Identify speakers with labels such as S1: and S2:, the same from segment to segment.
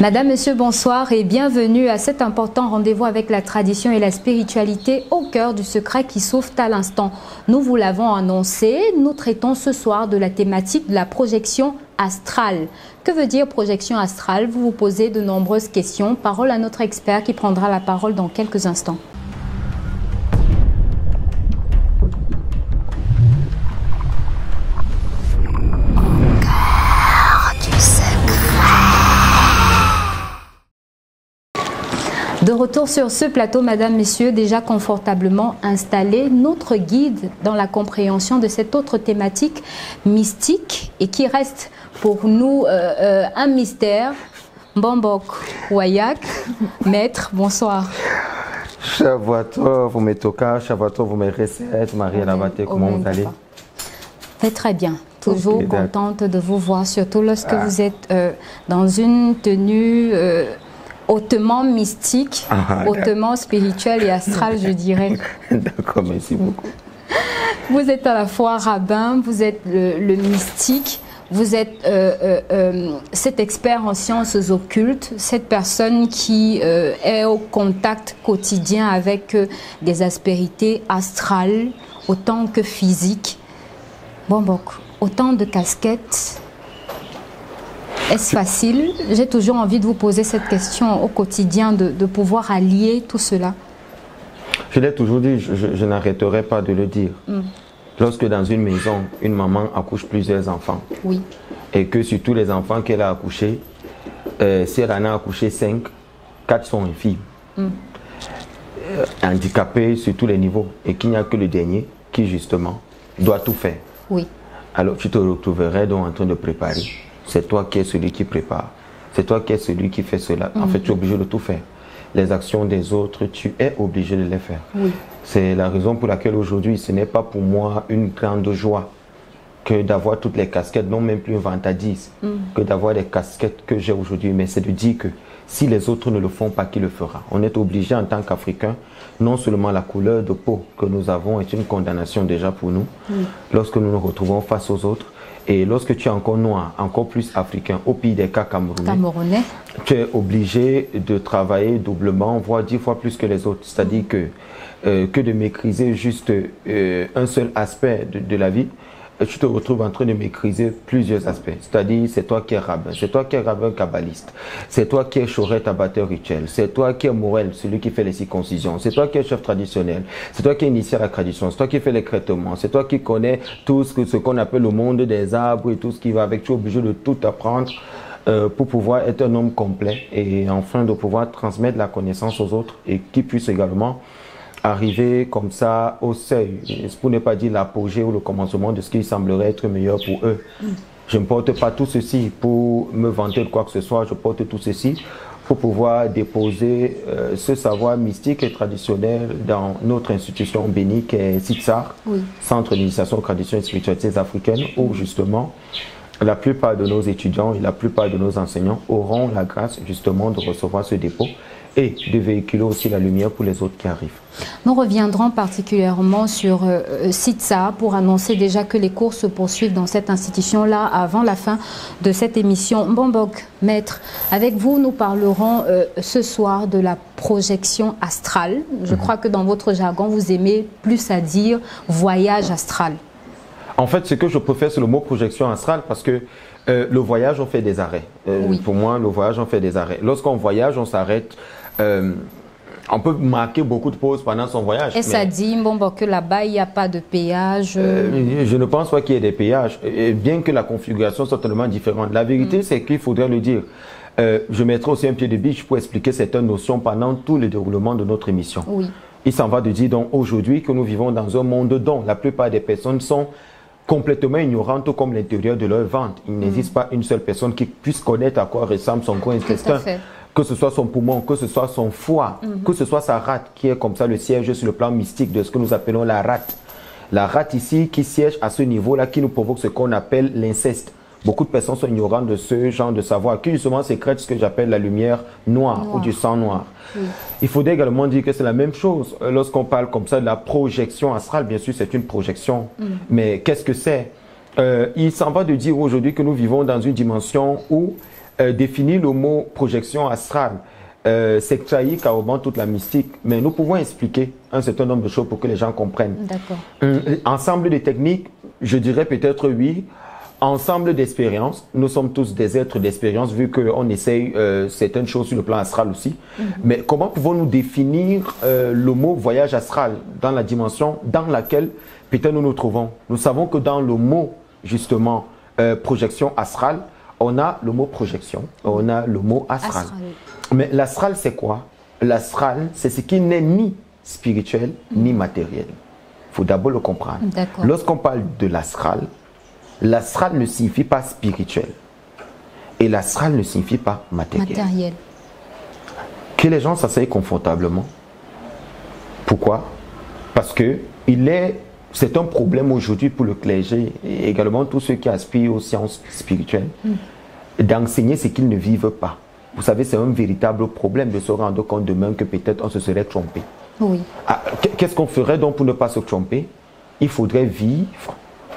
S1: Madame, Monsieur, bonsoir et bienvenue à cet important rendez-vous avec la tradition et la spiritualité au cœur du secret qui sauve à l'instant. Nous vous l'avons annoncé, nous traitons ce soir de la thématique de la projection astrale. Que veut dire projection astrale? Vous vous posez de nombreuses questions. Parole à notre expert qui prendra la parole dans quelques instants. De retour sur ce plateau, Madame, Messieurs, déjà confortablement installés, notre guide dans la compréhension de cette autre thématique mystique et qui reste pour nous un mystère. Mbambok Wayak, maître, bonsoir.
S2: Chavato, vous m'étoquez, Chavato, vous me recevez, Marie Lavaté, comment vous allez?
S1: Très bien. Toujours contente de vous voir, surtout lorsque vous êtes dans une tenue hautement mystique, hautement spirituel et astral, je dirais.
S2: D'accord, merci beaucoup.
S1: Vous êtes à la fois rabbin, vous êtes le mystique, vous êtes cet expert en sciences occultes, cette personne qui est au contact quotidien avec des aspérités astrales, autant que physiques. Bon, autant de casquettes. Est-ce facile? J'ai toujours envie de vous poser cette question au quotidien, de pouvoir allier tout cela.
S2: Je l'ai toujours dit, je n'arrêterai pas de le dire. Lorsque dans une maison, une maman accouche plusieurs enfants,
S1: oui,
S2: et que sur tous les enfants qu'elle a accouchés, si elle en a accouché 5, 4 sont infirmes, handicapés sur tous les niveaux, et qu'il n'y a que le dernier qui justement doit tout faire.
S1: Oui.
S2: Alors tu te retrouverais donc en train de préparer. C'est toi qui es celui qui prépare. C'est toi qui es celui qui fait cela. En fait, tu es obligé de tout faire. Les actions des autres, tu es obligé de les faire.
S1: Oui.
S2: C'est la raison pour laquelle aujourd'hui, ce n'est pas pour moi une grande joie que d'avoir toutes les casquettes, non même plus une vantardise, que d'avoir les casquettes que j'ai aujourd'hui. Mais c'est de dire que si les autres ne le font pas, qui le fera? On est obligé en tant qu'Africains, non seulement la couleur de peau que nous avons est une condamnation déjà pour nous, lorsque nous nous retrouvons face aux autres. Et lorsque tu es encore noir, encore plus africain, au pire des cas camerounais, tu es obligé de travailler doublement, voire 10 fois plus que les autres. C'est-à-dire que de maîtriser juste un seul aspect de la vie, tu te retrouves en train de maîtriser plusieurs aspects. C'est-à-dire, c'est toi qui es rabbin, c'est toi qui es rabbin kabbaliste, c'est toi qui es chorette abatteur rituel, c'est toi qui es Morel, celui qui fait les circoncisions, c'est toi qui es chef traditionnel, c'est toi qui initie la tradition, c'est toi qui fais les traitements, c'est toi qui connais tout ce qu'on appelle le monde des arbres et tout ce qui va avec. Tu es obligé de tout apprendre pour pouvoir être un homme complet et enfin de pouvoir transmettre la connaissance aux autres et qui puissent également arriver comme ça au seuil, pour ne pas dire l'apogée ou le commencement de ce qui semblerait être meilleur pour eux. Je ne porte pas tout ceci pour me vanter de quoi que ce soit, je porte tout ceci pour pouvoir déposer ce savoir mystique et traditionnel dans notre institution bénie qui est CITSAR, Centre d'initiation aux traditions et spiritualités africaines, où justement la plupart de nos étudiants et la plupart de nos enseignants auront la grâce justement de recevoir ce dépôt et de véhiculer aussi la lumière pour les autres qui arrivent.
S1: Nous reviendrons particulièrement sur CITSA pour annoncer déjà que les cours se poursuivent dans cette institution-là avant la fin de cette émission. Mbambok, maître, avec vous, nous parlerons ce soir de la projection astrale. Je crois que dans votre jargon, vous aimez plus à dire voyage astral.
S2: En fait, ce que je préfère, c'est le mot projection astrale parce que le voyage, on fait des arrêts. Pour moi, le voyage, on fait des arrêts. Lorsqu'on voyage, on s'arrête. On peut marquer beaucoup de pauses pendant son voyage.
S1: Et ça dit que là-bas, il n'y a pas de péage?
S2: Je ne pense pas qu'il y ait des péages, bien que la configuration soit totalement différente. La vérité, c'est qu'il faudrait le dire. Je mettrai aussi un pied de biche pour expliquer certaines notions pendant tout le déroulement de notre émission. Il s'en va de dire donc aujourd'hui que nous vivons dans un monde dont la plupart des personnes sont complètement ignorantes comme l'intérieur de leur ventre. Il n'existe pas une seule personne qui puisse connaître à quoi ressemble son corps intestin, que ce soit son poumon, que ce soit son foie, que ce soit sa rate, qui est comme ça le siège sur le plan mystique de ce que nous appelons la rate. La rate ici qui siège à ce niveau-là, qui nous provoque ce qu'on appelle l'inceste. Beaucoup de personnes sont ignorantes de ce genre de savoir, qui justement sécrète ce que j'appelle la lumière noire ou du sang noir. Il faudrait également dire que c'est la même chose. Lorsqu'on parle comme ça de la projection astrale, bien sûr c'est une projection, mais qu'est-ce que c'est? Il s'en va de dire aujourd'hui que nous vivons dans une dimension où définir le mot projection astrale, c'est trahir carrément toute la mystique. Mais nous pouvons expliquer un certain nombre de choses pour que les gens comprennent.
S1: D'accord.
S2: Ensemble de techniques, je dirais peut-être oui. Ensemble d'expériences, nous sommes tous des êtres d'expérience vu qu'on essaye certaines choses sur le plan astral aussi. Mais comment pouvons-nous définir le mot voyage astral dans la dimension dans laquelle peut-être nous nous trouvons? Nous savons que dans le mot justement projection astrale, on a le mot projection, on a le mot astral. Mais l'astral c'est quoi? L'astral c'est ce qui n'est ni spirituel ni matériel. Il faut d'abord le comprendre. Lorsqu'on parle de l'astral, l'astral ne signifie pas spirituel et l'astral ne signifie pas matériel. Que les gens s'asseyent confortablement. Pourquoi? Parce que c'est un problème aujourd'hui pour le clergé et également tous ceux qui aspirent aux sciences spirituelles d'enseigner ce qu'ils ne vivent pas. Vous savez, c'est un véritable problème de se rendre compte demain que peut-être on se serait trompé.
S1: Oui.
S2: Qu'est-ce qu'on ferait donc pour ne pas se tromper? Il faudrait vivre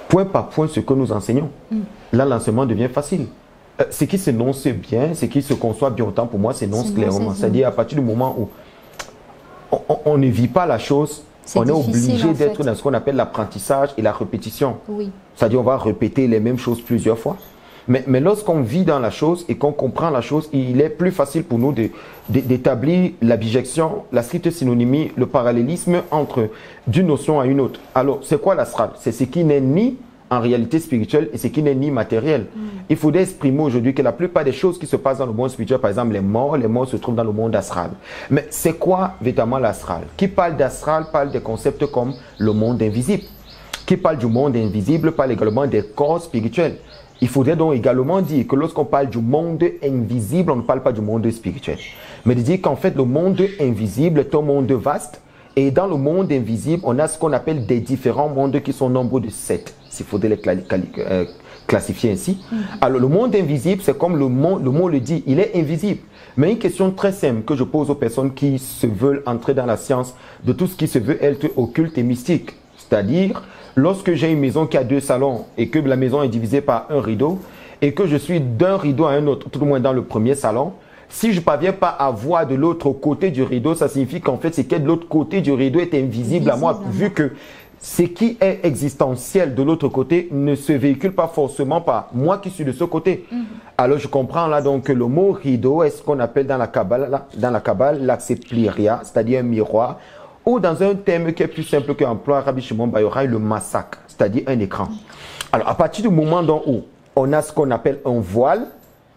S2: point par point ce que nous enseignons. Là, l'enseignement devient facile. Ce qui s'énonce bien, ce qui se conçoit bien autant pour moi, s'énonce clairement. C'est-à-dire à partir du moment où on ne vit pas la chose, on est obligé d'être dans ce qu'on appelle l'apprentissage et la répétition.
S1: Oui.
S2: C'est-à-dire on va répéter les mêmes choses plusieurs fois. Mais lorsqu'on vit dans la chose et qu'on comprend la chose, il est plus facile pour nous d'établir la bijection, la stricte synonymie, le parallélisme entre d'une notion à une autre. Alors, c'est quoi l'astral? C'est ce qui n'est ni en réalité spirituel et ce qui n'est ni matériel. Il faudrait exprimer aujourd'hui que la plupart des choses qui se passent dans le monde spirituel, par exemple les morts se trouvent dans le monde astral. Mais c'est quoi véritablement l'astral? Qui parle d'astral parle des concepts comme le monde invisible. Qui parle du monde invisible parle également des corps spirituels. Il faudrait donc également dire que lorsqu'on parle du monde invisible, on ne parle pas du monde spirituel. Mais de dire qu'en fait, le monde invisible est un monde vaste. Et dans le monde invisible, on a ce qu'on appelle des différents mondes qui sont au nombre de 7, s'il faudrait les classifier ainsi. Alors, le monde invisible, c'est comme le mot le dit, il est invisible. Mais une question très simple que je pose aux personnes qui se veulent entrer dans la science de tout ce qui se veut être occulte et mystique. C'est-à-dire, lorsque j'ai une maison qui a 2 salons et que la maison est divisée par un rideau et que je suis d'un rideau à un autre, tout au moins dans le premier salon, si je ne parviens pas à voir de l'autre côté du rideau, ça signifie qu'en fait, ce qui est de l'autre côté du rideau est invisible à moi, vu que ce qui est existentiel de l'autre côté ne se véhicule pas forcément par moi qui suis de ce côté. Alors, je comprends là donc que le mot rideau est ce qu'on appelle dans la Kabbale l'axepleria, c'est-à-dire un miroir, ou dans un thème qui est plus simple qu'emploie Rabbi Shimon Bar Yochai, le massacre, c'est-à-dire un écran. Alors, à partir du moment où on a ce qu'on appelle un voile,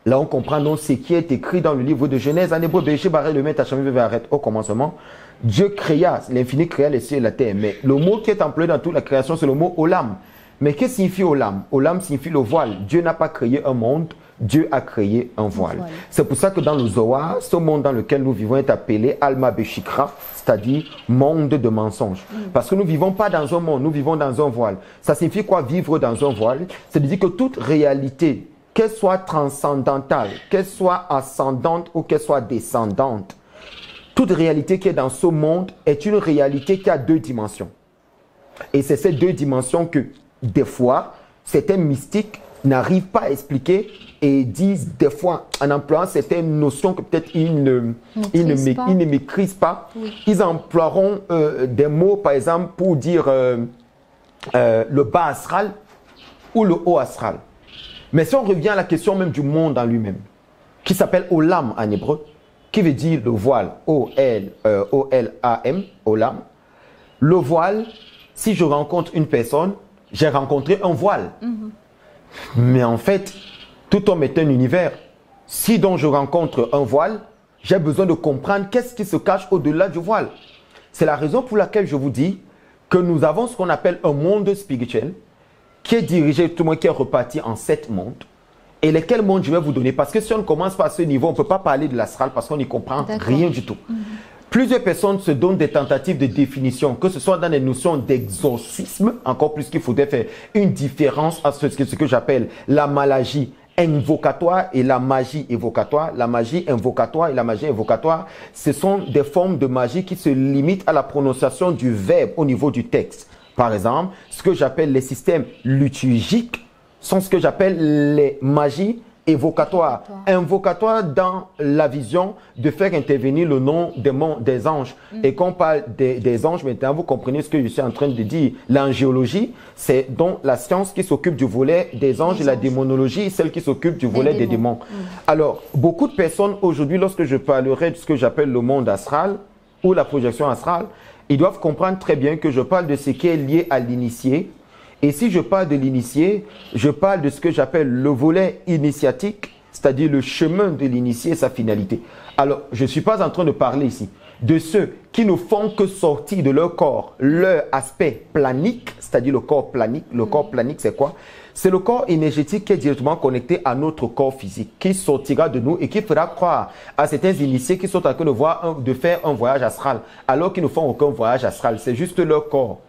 S2: là, on comprend donc ce qui est écrit dans le livre de Genèse. En hébreu, Béché, Baré, le Maître, Hachem, arrête au commencement. Dieu créa, l'infini créa les cieux et la terre. Mais le mot qui est employé dans toute la création, c'est le mot Olam. Mais qu'est-ce que signifie Olam? Olam signifie le voile. Dieu n'a pas créé un monde, Dieu a créé un voile. C'est pour ça que dans le Zohar, ce monde dans lequel nous vivons est appelé Alma Beshikra, c'est-à-dire monde de mensonges. Parce que nous ne vivons pas dans un monde, nous vivons dans un voile. Ça signifie quoi vivre dans un voile? C'est de dire que toute réalité, qu'elle soit transcendantale, qu'elle soit ascendante ou qu'elle soit descendante, toute réalité qui est dans ce monde est une réalité qui a 2 dimensions. Et c'est ces 2 dimensions que, des fois, certains mystiques n'arrivent pas à expliquer et disent, des fois, en employant certaines notions que peut-être ils ne maîtrisent pas, ils emploieront des mots, par exemple, pour dire le bas astral ou le haut astral. Mais si on revient à la question même du monde en lui-même, qui s'appelle Olam en hébreu, qui veut dire le voile, O-L-A-M, Olam. Le voile, si je rencontre une personne, j'ai rencontré un voile. Mais en fait, tout homme est un univers. Si donc je rencontre un voile, j'ai besoin de comprendre qu'est-ce qui se cache au-delà du voile. C'est la raison pour laquelle je vous dis que nous avons ce qu'on appelle un monde spirituel, qui est dirigé, tout le monde qui est reparti en 7 mondes. Et lesquels mondes je vais vous donner? Parce que si on ne commence pas à ce niveau, on ne peut pas parler de l'astral parce qu'on n'y comprend rien du tout. Plusieurs personnes se donnent des tentatives de définition, que ce soit dans les notions d'exorcisme, encore plus qu'il faudrait faire une différence entre ce que j'appelle la magie invocatoire et la magie évocatoire. La magie invocatoire et la magie invocatoire, ce sont des formes de magie qui se limitent à la prononciation du verbe au niveau du texte. Par exemple, ce que j'appelle les systèmes liturgiques sont ce que j'appelle les magies évocatoire. Invocatoire dans la vision de faire intervenir le nom des anges. Et quand on parle des anges, maintenant vous comprenez ce que je suis en train de dire. L'angéologie, c'est donc la science qui s'occupe du volet des anges et la démonologie, celle qui s'occupe du volet des démons. Alors, beaucoup de personnes aujourd'hui, lorsque je parlerai de ce que j'appelle le monde astral ou la projection astrale, ils doivent comprendre très bien que je parle de ce qui est lié à l'initié. Et si je parle de l'initié, je parle de ce que j'appelle le volet initiatique, c'est-à-dire le chemin de l'initié et sa finalité. Alors, je ne suis pas en train de parler ici de ceux qui ne font que sortir de leur corps leur aspect planique, c'est-à-dire le corps planique. Le corps planique, c'est quoi? C'est le corps énergétique qui est directement connecté à notre corps physique, qui sortira de nous et qui fera croire à certains initiés qui sont en train de faire un voyage astral, alors qu'ils ne font aucun voyage astral. C'est juste leur corps.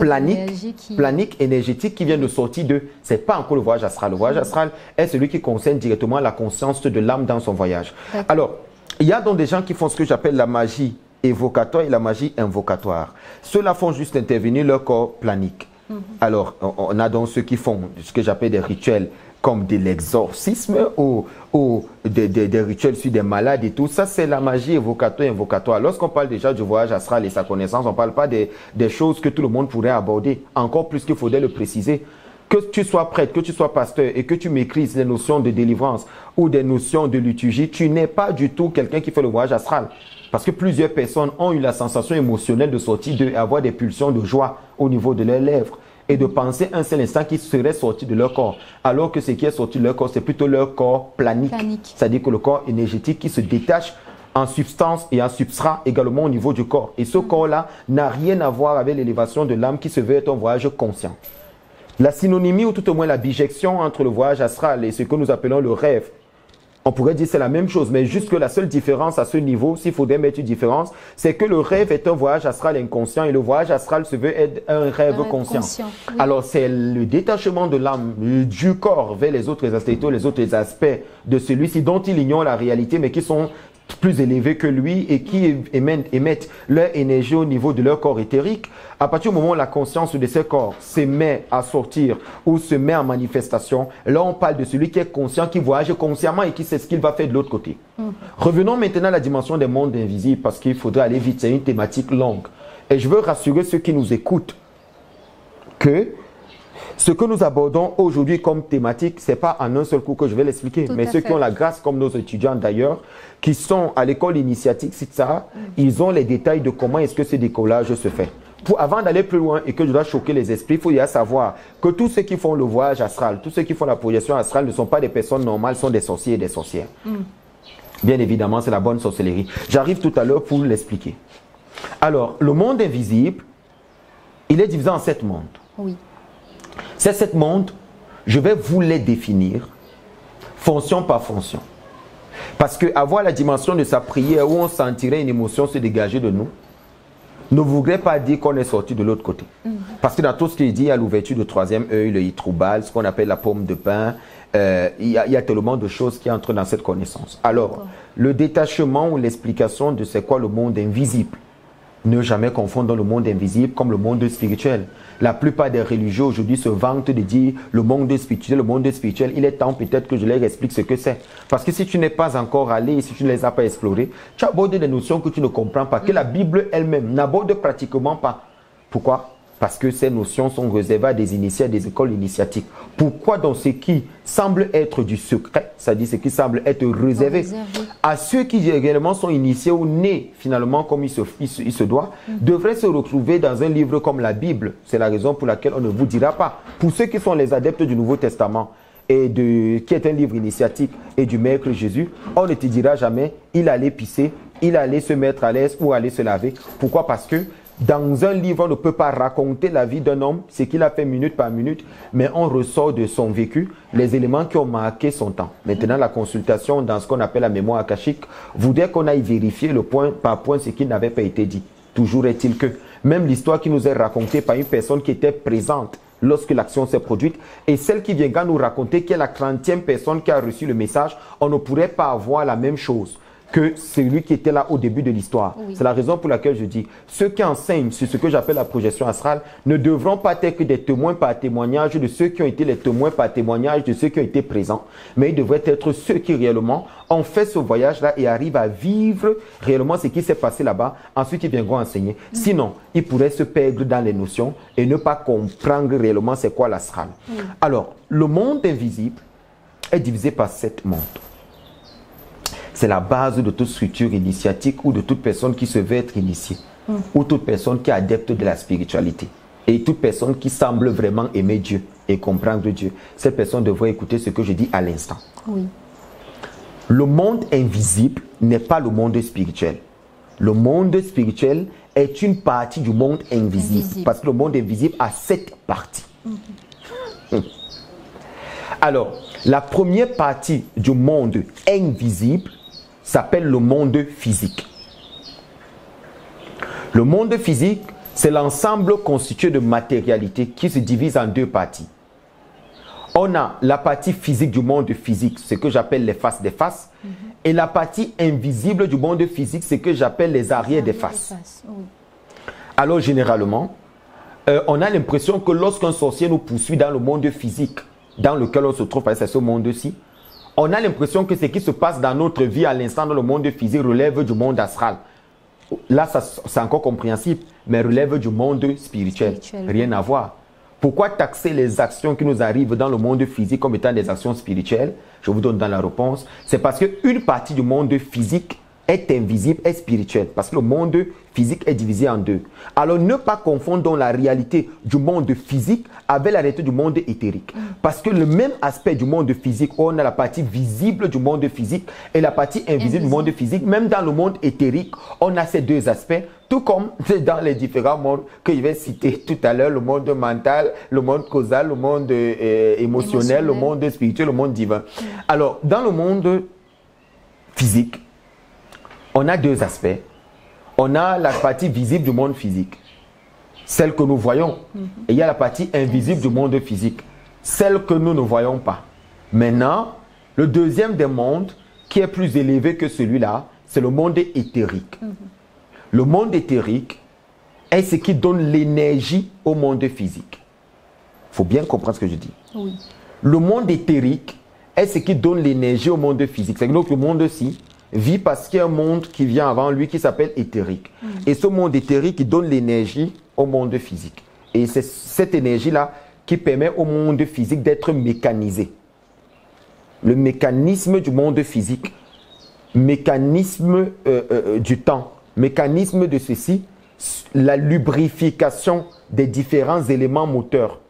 S2: Planique, énergétique qui vient de sortir de... Ce n'est pas encore le voyage astral. Le voyage astral est celui qui concerne directement la conscience de l'âme dans son voyage. Alors, il y a donc des gens qui font ce que j'appelle la magie évocatoire et la magie invocatoire. Ceux-là font juste intervenir leur corps planique. Alors, on a donc ceux qui font ce que j'appelle des rituels comme de l'exorcisme ou des rituels sur des malades et tout. Ça, c'est la magie évocatoire et invocatoire. Lorsqu'on parle déjà du voyage astral et sa connaissance, on ne parle pas des choses que tout le monde pourrait aborder. Encore plus qu'il faudrait le préciser. Que tu sois prêtre, que tu sois pasteur et que tu maîtrises les notions de délivrance ou des notions de liturgie, tu n'es pas du tout quelqu'un qui fait le voyage astral. Parce que plusieurs personnes ont eu la sensation émotionnelle de sortir d'eux et avoir des pulsions de joie au niveau de leurs lèvres. Et de penser un seul instant qu'ils seraient sortis de leur corps. Alors que ce qui est sorti de leur corps, c'est plutôt leur corps planique. C'est-à-dire que le corps énergétique qui se détache en substance et en substrat également au niveau du corps. Et ce corps-là n'a rien à voir avec l'élévation de l'âme qui se veut être un voyage conscient. La synonymie ou tout au moins la bijection entre le voyage astral et ce que nous appelons le rêve, on pourrait dire que c'est la même chose, mais juste que la seule différence à ce niveau, s'il faudrait mettre une différence, c'est que le rêve est un voyage astral inconscient et le voyage astral se veut être un rêve conscient. Oui. Alors, c'est le détachement de l'âme du corps vers les autres aspects, les autres aspects de celui-ci dont il ignore la réalité, mais qui sont plus élevés que lui et qui émettent leur énergie au niveau de leur corps éthérique. À partir du moment où la conscience de ces corps se met à sortir ou se met en manifestation, là on parle de celui qui est conscient, qui voyage consciemment et qui sait ce qu'il va faire de l'autre côté. Revenons maintenant à la dimension des mondes invisibles parce qu'il faudrait aller vite, c'est une thématique longue. Et je veux rassurer ceux qui nous écoutent que ce que nous abordons aujourd'hui comme thématique, ce n'est pas en un seul coup que je vais l'expliquer, mais ceux qui ont la grâce, comme nos étudiants d'ailleurs, qui sont à l'école initiatique, ils ont les détails de comment est-ce que ce décollage se fait. Avant d'aller plus loin et que je dois choquer les esprits, il faut déjà savoir que tous ceux qui font le voyage astral, tous ceux qui font la projection astrale ne sont pas des personnes normales, sont des sorciers et des sorcières. Bien évidemment, c'est la bonne sorcellerie. J'arrive tout à l'heure pour l'expliquer. Alors, le monde invisible, il est divisé en 7 mondes.
S1: Oui.
S2: Ces 7 mondes, je vais vous les définir, fonction par fonction. Parce qu'avoir la dimension de sa prière où on sentirait une émotion se dégager de nous, ne voudrait pas dire qu'on est sorti de l'autre côté. Parce que dans tout ce qu'il dit, il y a l'ouverture du 3e œil, le hitroubal, ce qu'on appelle la paume de pain, il y a tellement de choses qui entrent dans cette connaissance. Alors, le détachement ou l'explication de c'est quoi le monde invisible. Ne jamais confondre le monde invisible comme le monde spirituel. La plupart des religieux aujourd'hui se vantent de dire le monde spirituel, il est temps peut-être que je leur explique ce que c'est. Parce que si tu n'es pas encore allé, si tu ne les as pas explorés, tu abordes des notions que tu ne comprends pas, que la Bible elle-même n'aborde pratiquement pas. Pourquoi? Parce que ces notions sont réservées à des initiés, à des écoles initiatiques. Pourquoi dans ce qui semble être du secret, c'est-à-dire ce qui semble être réservé à ceux qui réellement sont initiés ou nés finalement comme il se doit, devraient se retrouver dans un livre comme la Bible. C'est la raison pour laquelle on ne vous dira pas. Pour ceux qui sont les adeptes du Nouveau Testament, qui est un livre initiatique et du Maître Jésus, on ne te dira jamais, il allait pisser, il allait se mettre à l'aise ou aller se laver. Pourquoi? Parce que dans un livre, on ne peut pas raconter la vie d'un homme, ce qu'il a fait minute par minute, mais on ressort de son vécu les éléments qui ont marqué son temps. Maintenant, la consultation dans ce qu'on appelle la mémoire akashique voudrait qu'on aille vérifier le point par point ce qui n'avait pas été dit. Toujours est-il que même l'histoire qui nous est racontée par une personne qui était présente lorsque l'action s'est produite et celle qui viendra nous raconter qui est la 30e personne qui a reçu le message, on ne pourrait pas avoir la même chose. que celui qui était là au début de l'histoire.
S1: Oui.
S2: C'est la raison pour laquelle je dis, ceux qui enseignent sur ce que j'appelle la projection astrale ne devront pas être que des témoins par témoignage de ceux qui ont été les témoins par témoignage de ceux qui ont été présents, mais ils devraient être ceux qui réellement ont fait ce voyage-là et arrivent à vivre réellement ce qui s'est passé là-bas. Ensuite, ils viendront enseigner. Sinon, ils pourraient se perdre dans les notions et ne pas comprendre réellement c'est quoi l'astral. Alors, le monde invisible est divisé par 7 mondes. C'est la base de toute structure initiatique ou de toute personne qui se veut être initiée, ou toute personne qui est adepte de la spiritualité, et toute personne qui semble vraiment aimer Dieu et comprendre Dieu. Cette personne devrait écouter ce que je dis à l'instant.
S1: Oui.
S2: Le monde invisible n'est pas le monde spirituel. Le monde spirituel est une partie du monde invisible. Parce que le monde invisible a 7 parties. Alors, la première partie du monde invisible s'appelle le monde physique. Le monde physique, c'est l'ensemble constitué de matérialité qui se divise en 2 parties. On a la partie physique du monde physique, ce que j'appelle les faces des faces, et la partie invisible du monde physique, ce que j'appelle les arrières des faces.
S1: Oui.
S2: Alors, généralement, on a l'impression que lorsqu'un sorcier nous poursuit dans le monde physique, dans lequel on se trouve, c'est ce monde-ci, on a l'impression que ce qui se passe dans notre vie à l'instant dans le monde physique relève du monde astral. Là, c'est encore compréhensible, mais relève du monde spirituel. Rien à voir. Pourquoi taxer les actions qui nous arrivent dans le monde physique comme étant des actions spirituelles? Je vous donne dans la réponse. C'est parce qu'une partie du monde physique est invisible, est spirituel. Parce que le monde physique est divisé en 2. Alors ne pas confondre donc la réalité du monde physique avec la réalité du monde éthérique. Parce que le même aspect du monde physique, où on a la partie visible du monde physique et la partie invisible du monde physique, même dans le monde éthérique, on a ces 2 aspects. Tout comme dans les différents mondes que je vais citer tout à l'heure, le monde mental, le monde causal, le monde émotionnel, le monde spirituel, le monde divin. Alors, dans le monde physique, on a 2 aspects. On a la partie visible du monde physique, celle que nous voyons. Et il y a la partie invisible du monde physique, celle que nous ne voyons pas. Maintenant, le deuxième des mondes, qui est plus élevé que celui-là, c'est le monde éthérique. Le monde éthérique est ce qui donne l'énergie au monde physique. Il faut bien comprendre ce que je dis.
S1: Oui.
S2: Le monde éthérique est ce qui donne l'énergie au monde physique. C'est donc le monde-ci vit parce qu'il y a un monde qui vient avant lui qui s'appelle éthérique. Et ce monde éthérique qui donne l'énergie au monde physique. Et c'est cette énergie-là qui permet au monde physique d'être mécanisé. Le mécanisme du monde physique, mécanisme du temps, mécanisme de ceci, la lubrification des différents éléments moteurs.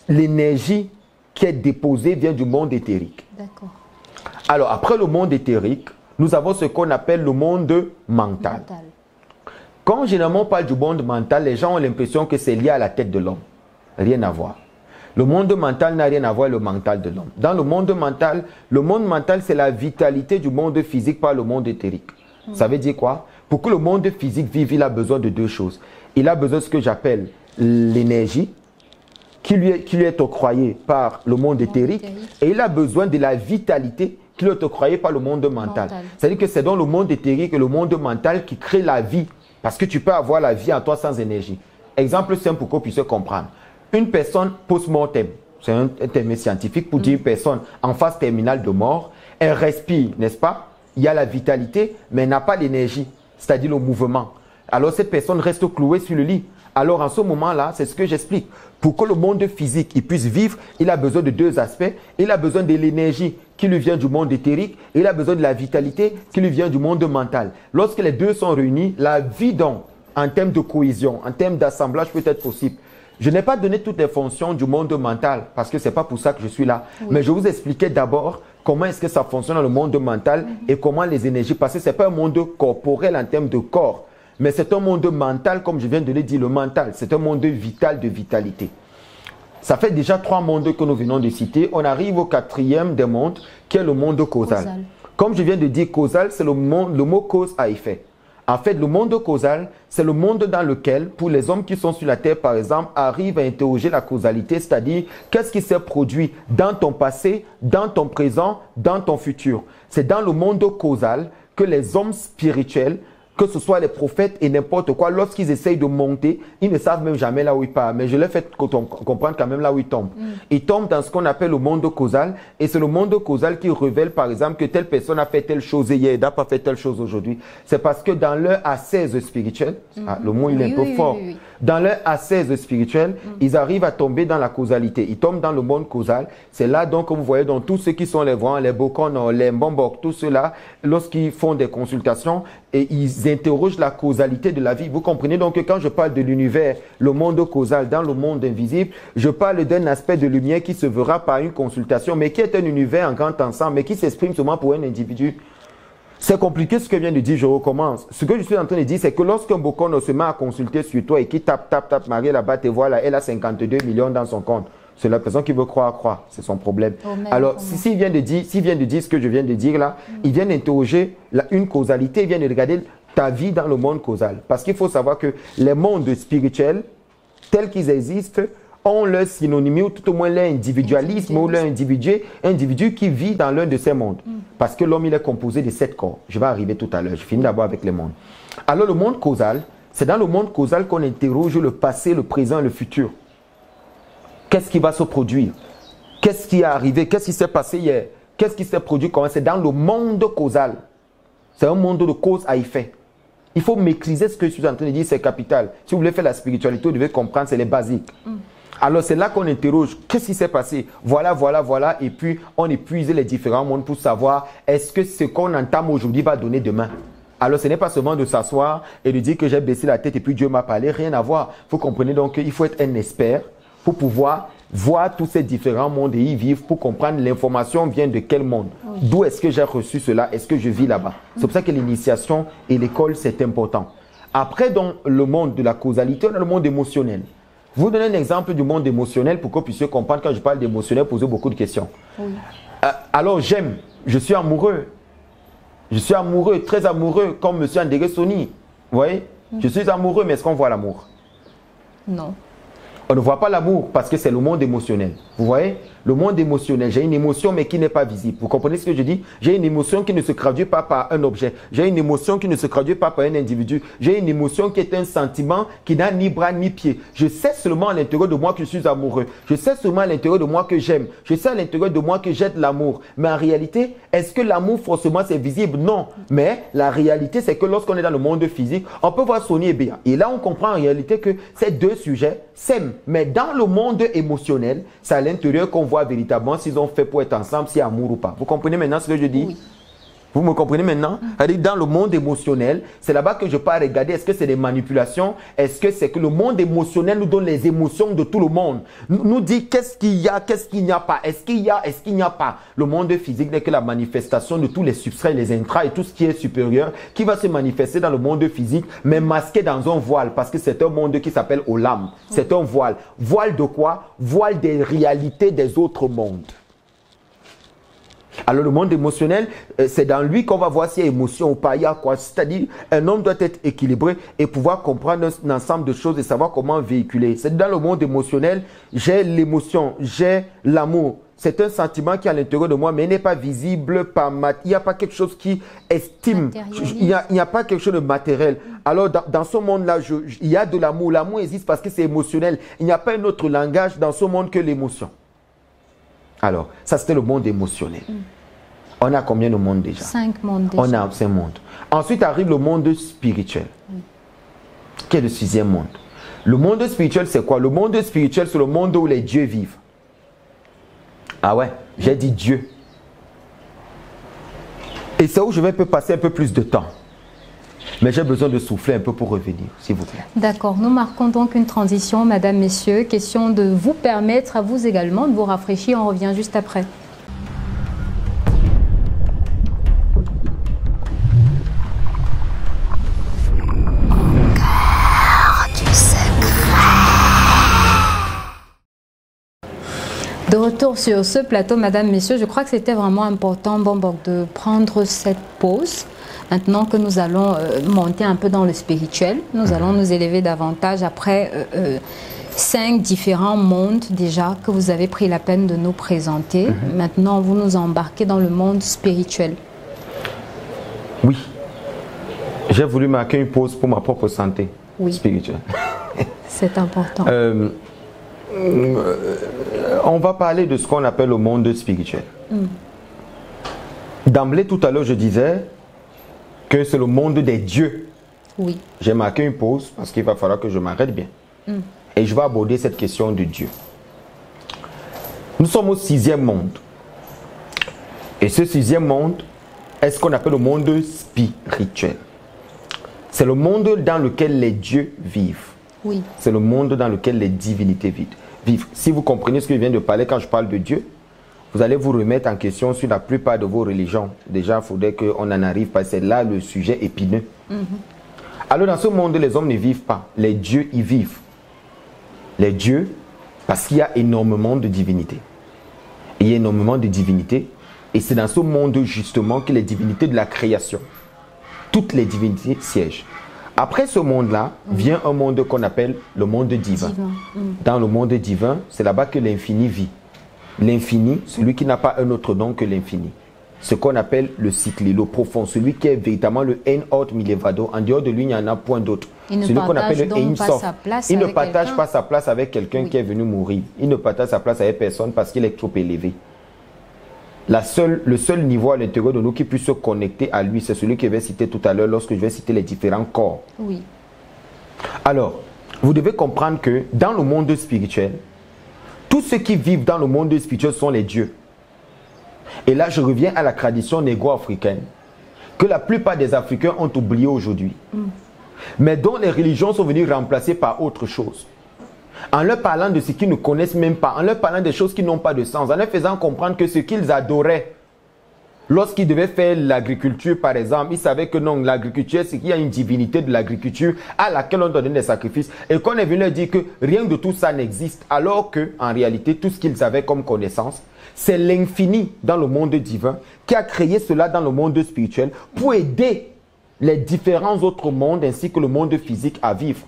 S2: L'énergie qui est déposée vient du monde éthérique. D'accord. Alors, après le monde éthérique, nous avons ce qu'on appelle le monde mental. Quand généralement on parle du monde mental, les gens ont l'impression que c'est lié à la tête de l'homme. Rien à voir. Le monde mental n'a rien à voir avec le mental de l'homme. Dans le monde mental, c'est la vitalité du monde physique par le monde éthérique. Ça veut dire quoi? Pour que le monde physique vive, il a besoin de 2 choses. Il a besoin de ce que j'appelle l'énergie, qui lui est octroyée par le monde éthérique, et il a besoin de la vitalité qui lui est octroyée par le monde mental. C'est-à-dire que c'est dans le monde éthérique et le monde mental qui crée la vie, parce que tu peux avoir la vie en toi sans énergie. Exemple simple pour qu'on puisse comprendre. Une personne post-mortem, c'est un terme scientifique pour dire une personne en phase terminale de mort, elle respire, n'est-ce pas? Il y a la vitalité, mais elle n'a pas l'énergie, c'est-à-dire le mouvement. Alors cette personne reste clouée sur le lit. Alors en ce moment-là, c'est ce que j'explique. Pour que le monde physique il puisse vivre, il a besoin de 2 aspects. Il a besoin de l'énergie qui lui vient du monde éthérique et il a besoin de la vitalité qui lui vient du monde mental. Lorsque les 2 sont réunis, la vie donc, en termes de cohésion, en termes d'assemblage peut être possible. Je n'ai pas donné toutes les fonctions du monde mental parce que ce n'est pas pour ça que je suis là. Oui. Mais je vous expliquais d'abord comment est-ce que ça fonctionne dans le monde mental et comment les énergies, parce que ce n'est pas un monde corporel en termes de corps. Mais c'est un monde mental, comme je viens de le dire, le mental. C'est un monde vital de vitalité. Ça fait déjà 3 mondes que nous venons de citer. On arrive au 4e des mondes, qui est le monde causal. Comme je viens de dire, causal, c'est le mot cause à effet. En fait, le monde causal, c'est le monde dans lequel, pour les hommes qui sont sur la Terre, par exemple, arrivent à interroger la causalité, c'est-à-dire qu'est-ce qui s'est produit dans ton passé, dans ton présent, dans ton futur. C'est dans le monde causal que les hommes spirituels, que ce soit les prophètes et n'importe quoi, lorsqu'ils essayent de monter, ils ne savent même jamais là où ils partent. Mais je les fais comprendre quand même là où ils tombent. Ils tombent dans ce qu'on appelle le monde causal. Et c'est le monde causal qui révèle, par exemple, que telle personne a fait telle chose hier, n'a pas fait telle chose aujourd'hui. C'est parce que dans leur ascèse spirituelle, le mot il est un peu fort, dans leur ascèse spirituelle, ils arrivent à tomber dans la causalité. Ils tombent dans le monde causal. C'est là donc que vous voyez, donc tous ceux qui sont les Vents, les Bokon, les Mbombok, tous ceux-là, lorsqu'ils font des consultations, et ils interrogent la causalité de la vie. Vous comprenez donc que quand je parle de l'univers, le monde causal, dans le monde invisible, je parle d'un aspect de lumière qui se verra par une consultation, mais qui est un univers en grand ensemble, mais qui s'exprime seulement pour un individu. C'est compliqué ce que vient de dire, je recommence. Ce que je suis en train de dire, c'est que lorsqu'un Bokon se met à consulter sur toi et qui tape, Marie là-bas, te voit là, elle a 52 millions dans son compte. C'est la personne qui veut croire, c'est son problème. Alors, s'il vient de dire ce que je viens de dire là, il vient d'interroger une causalité, il vient de regarder ta vie dans le monde causal. Parce qu'il faut savoir que les mondes spirituels, tels qu'ils existent, ont leur synonymie ou tout au moins leur individualisme ou leur individu qui vit dans l'un de ces mondes. Parce que l'homme, il est composé de 7 corps. Je vais arriver tout à l'heure, je finis d'abord avec les mondes. Alors, le monde causal, c'est dans le monde causal qu'on interroge le passé, le présent et le futur. Qu'est-ce qui va se produire? Qu'est-ce qui est arrivé? Qu'est-ce qui s'est passé hier? Qu'est-ce qui s'est produit quand? C'est dans le monde causal. C'est un monde de cause à effet. Il faut maîtriser ce que je suis en train de dire, c'est capital. Si vous voulez faire la spiritualité, vous devez comprendre, c'est les basiques. Alors c'est là qu'on interroge, qu'est-ce qui s'est passé? Voilà. Et puis on épuise les différents mondes pour savoir, est-ce que ce qu'on entame aujourd'hui va donner demain? Alors ce n'est pas seulement de s'asseoir et de dire que j'ai baissé la tête et puis Dieu m'a parlé, rien à voir. Vous comprenez donc qu'il faut être un expert pour pouvoir voir tous ces différents mondes et y vivre pour comprendre l'information vient de quel monde. D'où est-ce que j'ai reçu cela? Est-ce que je vis là-bas? C'est pour ça que l'initiation et l'école, c'est important. Après, dans le monde de la causalité, on a le monde émotionnel. Je vous donne un exemple du monde émotionnel pour que vous puissiez comprendre quand je parle d'émotionnel, poser beaucoup de questions. Alors, j'aime, je suis amoureux. Je suis amoureux, très amoureux, comme M. André Soni. Vous voyez? Je suis amoureux, mais est-ce qu'on voit l'amour?
S1: Non.
S2: On ne voit pas l'amour parce que c'est le monde émotionnel. Vous voyez? Le monde émotionnel, j'ai une émotion mais qui n'est pas visible. Vous comprenez ce que je dis? J'ai une émotion qui ne se traduit pas par un objet. J'ai une émotion qui ne se traduit pas par un individu. J'ai une émotion qui est un sentiment qui n'a ni bras ni pied. Je sais seulement à l'intérieur de moi que je suis amoureux. Je sais seulement à l'intérieur de moi que j'aime. Je sais à l'intérieur de moi que j'ai de l'amour. Mais en réalité, est-ce que l'amour forcément c'est visible? Non. Mais la réalité c'est que lorsqu'on est dans le monde physique, on peut voir Sony et Béa. Et là on comprend en réalité que ces deux sujets s'aiment. Mais dans le monde émotionnel, c'est à l'intérieur qu'on voit véritablement s'ils ont fait pour être ensemble, s'il y a amour ou pas. Vous comprenez maintenant ce que je dis? Oui. Vous me comprenez maintenant? C'est-à-dire dans le monde émotionnel, c'est là-bas que je pars regarder est-ce que c'est des manipulations? Est-ce que c'est que le monde émotionnel nous donne les émotions de tout le monde? Nous dit qu'est-ce qu'il y a, qu'est-ce qu'il n'y a pas? Est-ce qu'il y a, est-ce qu'il n'y a pas? Le monde physique n'est que la manifestation de tous les substraits, les intras et tout ce qui est supérieur qui va se manifester dans le monde physique, mais masqué dans un voile parce que c'est un monde qui s'appelle Olam. C'est un voile. Voile de quoi? Voile des réalités des autres mondes. Alors le monde émotionnel, c'est dans lui qu'on va voir s'il y a émotion ou pas, il y a quoi. C'est-à-dire, un homme doit être équilibré et pouvoir comprendre un ensemble de choses et savoir comment véhiculer. C'est dans le monde émotionnel, j'ai l'émotion, j'ai l'amour. C'est un sentiment qui est à l'intérieur de moi, mais il n'est pas visible par il n'y a pas quelque chose qui estime. Il n'y a pas quelque chose de matériel. Alors, dans ce monde-là, il y a de l'amour. L'amour existe parce que c'est émotionnel. Il n'y a pas un autre langage dans ce monde que l'émotion. Alors, ça c'était le monde émotionnel. On a combien de mondes déjà?
S1: 5 mondes déjà.
S2: On a 5 mondes. Ensuite arrive le monde spirituel. Qui est le 6e monde. Le monde spirituel c'est quoi? Le monde spirituel c'est le monde où les dieux vivent. Ah ouais, j'ai dit Dieu. Et c'est où je vais passer un peu plus de temps. Mais j'ai besoin de souffler un peu pour revenir, s'il vous plaît.
S1: D'accord, nous marquons donc une transition, mesdames, messieurs. Question de vous permettre à vous également de vous rafraîchir. On revient juste après. De retour sur ce plateau, mesdames, messieurs, je crois que c'était vraiment important, Bombok, de prendre cette pause. Maintenant que nous allons monter un peu dans le spirituel, nous allons nous élever davantage après 5 différents mondes déjà que vous avez pris la peine de nous présenter. Maintenant, vous nous embarquez dans le monde spirituel.
S2: Oui, J'ai voulu marquer une pause pour ma propre santé spirituelle.
S1: C'est important.
S2: On va parler de ce qu'on appelle le monde spirituel. D'emblée, tout à l'heure, je disais que c'est le monde des dieux.
S1: Oui.
S2: J'ai marqué une pause parce qu'il va falloir que je m'arrête bien. Et je vais aborder cette question de Dieu. Nous sommes au 6e monde. Et ce 6e monde est ce qu'on appelle le monde spirituel. C'est le monde dans lequel les dieux vivent.
S1: Oui.
S2: C'est le monde dans lequel les divinités vivent. Si vous comprenez ce que je viens de parler quand je parle de Dieu, vous allez vous remettre en question sur la plupart de vos religions. Déjà, il faudrait qu'on en arrive parce que c'est là le sujet épineux. Alors dans ce monde, les hommes ne vivent pas. Les dieux y vivent. Les dieux, parce qu'il y a énormément de divinités. Il y a énormément de divinités. Et c'est dans ce monde justement que les divinités de la création, toutes les divinités siègent. Après ce monde-là, vient un monde qu'on appelle le monde divin. Dans le monde divin, c'est là-bas que l'infini vit. L'infini, celui qui n'a pas un autre nom que l'infini. Ce qu'on appelle le cycle, le profond, celui qui est véritablement le En Ot Milevado. En dehors de lui, il n'y en a point d'autre. Celui qu'on appelle le Ein Sof. Il ne partage pas sa place avec quelqu'un qui est venu mourir. Il ne partage sa place avec personne parce qu'il est trop élevé. Le seul niveau à l'intérieur de nous qui puisse se connecter à lui, c'est celui que je vais citer tout à l'heure lorsque je vais citer les différents corps.
S1: Oui.
S2: Alors, vous devez comprendre que dans le monde spirituel, tous ceux qui vivent dans le monde spirituel sont les dieux. Et là, je reviens à la tradition négro-africaine, que la plupart des Africains ont oublié aujourd'hui, mais dont les religions sont venues remplacer par autre chose. En leur parlant de ce qu'ils ne connaissent même pas, en leur parlant des choses qui n'ont pas de sens, en leur faisant comprendre que ce qu'ils adoraient, lorsqu'ils devaient faire l'agriculture par exemple, ils savaient que non, l'agriculture, c'est qu'il y a une divinité de l'agriculture à laquelle on donnait des sacrifices, et qu'on est venu leur dire que rien de tout ça n'existe, alors que en réalité, tout ce qu'ils avaient comme connaissance, c'est l'infini dans le monde divin qui a créé cela dans le monde spirituel pour aider les différents autres mondes ainsi que le monde physique à vivre.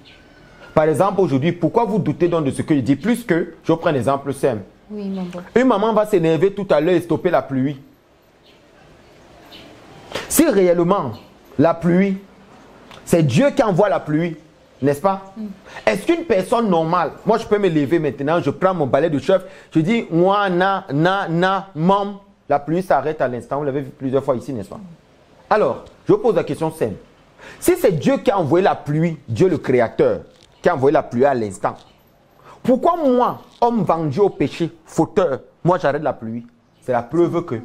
S2: Par exemple, aujourd'hui, pourquoi vous doutez donc de ce que je dis? Plus que, je prends un exemple simple.
S1: Oui, maman.
S2: Une maman va s'énerver tout à l'heure et stopper la pluie. Si réellement, la pluie, c'est Dieu qui envoie la pluie, n'est-ce pas? Est-ce qu'une personne normale, moi je peux me lever maintenant, je prends mon balai de chef, je dis, moi, mam, la pluie s'arrête à l'instant. Vous l'avez vu plusieurs fois ici, n'est-ce pas? Alors, je vous pose la question simple. Si c'est Dieu qui a envoyé la pluie, Dieu le créateur, qui a envoyé la pluie à l'instant, pourquoi moi, homme vendu au péché, fauteur, moi j'arrête la pluie? C'est la preuve que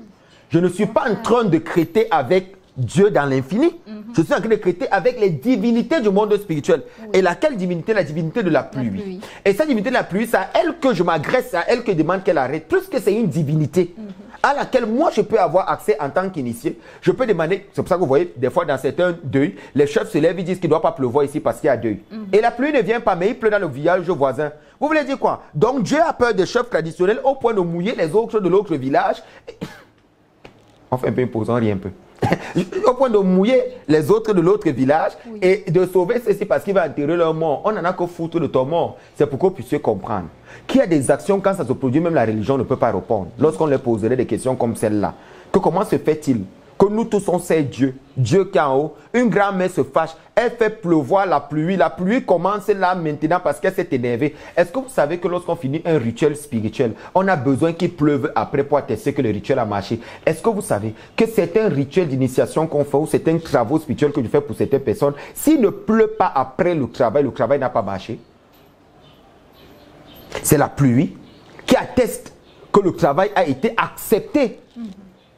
S2: je ne suis pas en train de traiter avec Dieu dans l'infini. Je suis en train de traiter avec les divinités du monde spirituel. Et laquelle divinité? La divinité de la pluie. Et cette divinité de la pluie, c'est à elle que je m'agresse, c'est à elle que je demande qu'elle arrête. Puisque c'est une divinité à laquelle moi je peux avoir accès en tant qu'initié, je peux demander, c'est pour ça que vous voyez, des fois dans certains deuils, les chefs se lèvent, ils disent qu'il ne doit pas pleuvoir ici parce qu'il y a deuil. Et la pluie ne vient pas, mais il pleut dans le village voisin. Vous voulez dire quoi? Donc Dieu a peur des chefs traditionnels au point de mouiller les autres de l'autre village. On fait un peu imposant, rien un peu. Au point de mouiller les autres de l'autre village et de sauver ceux-ci parce qu'il va enterrer leur mort. On n'en a que foutre de ton mort. C'est pour que vous puissiez comprendre qu'il y a des actions, quand ça se produit, même la religion ne peut pas répondre. Lorsqu'on leur poserait des questions comme celle-là, que comment se fait-il que nous tous on sait Dieu, Dieu qui est en haut, une grand-mère se fâche, elle fait pleuvoir la pluie commence là maintenant parce qu'elle s'est énervée. Est-ce que vous savez que lorsqu'on finit un rituel spirituel, on a besoin qu'il pleuve après pour attester que le rituel a marché? Est-ce que vous savez que c'est un rituel d'initiation qu'on fait ou c'est un travail spirituel que je fais pour certaines personnes, s'il ne pleut pas après le travail n'a pas marché? C'est la pluie qui atteste que le travail a été accepté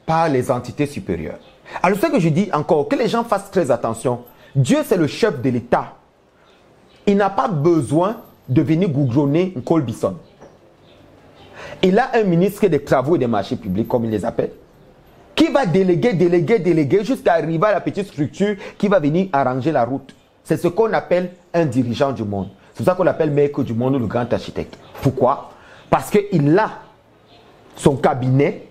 S2: par les entités supérieures. Alors ce que je dis encore, que les gens fassent très attention. Dieu c'est le chef de l'État. Il n'a pas besoin de venir gougronner un Colbison. Il a un ministre des travaux et des marchés publics, comme il les appelle, qui va déléguer jusqu'à arriver à la petite structure qui va venir arranger la route. C'est ce qu'on appelle un dirigeant du monde. C'est ça qu'on appelle maître du monde ou le grand architecte. Pourquoi? Parce qu'il a son cabinet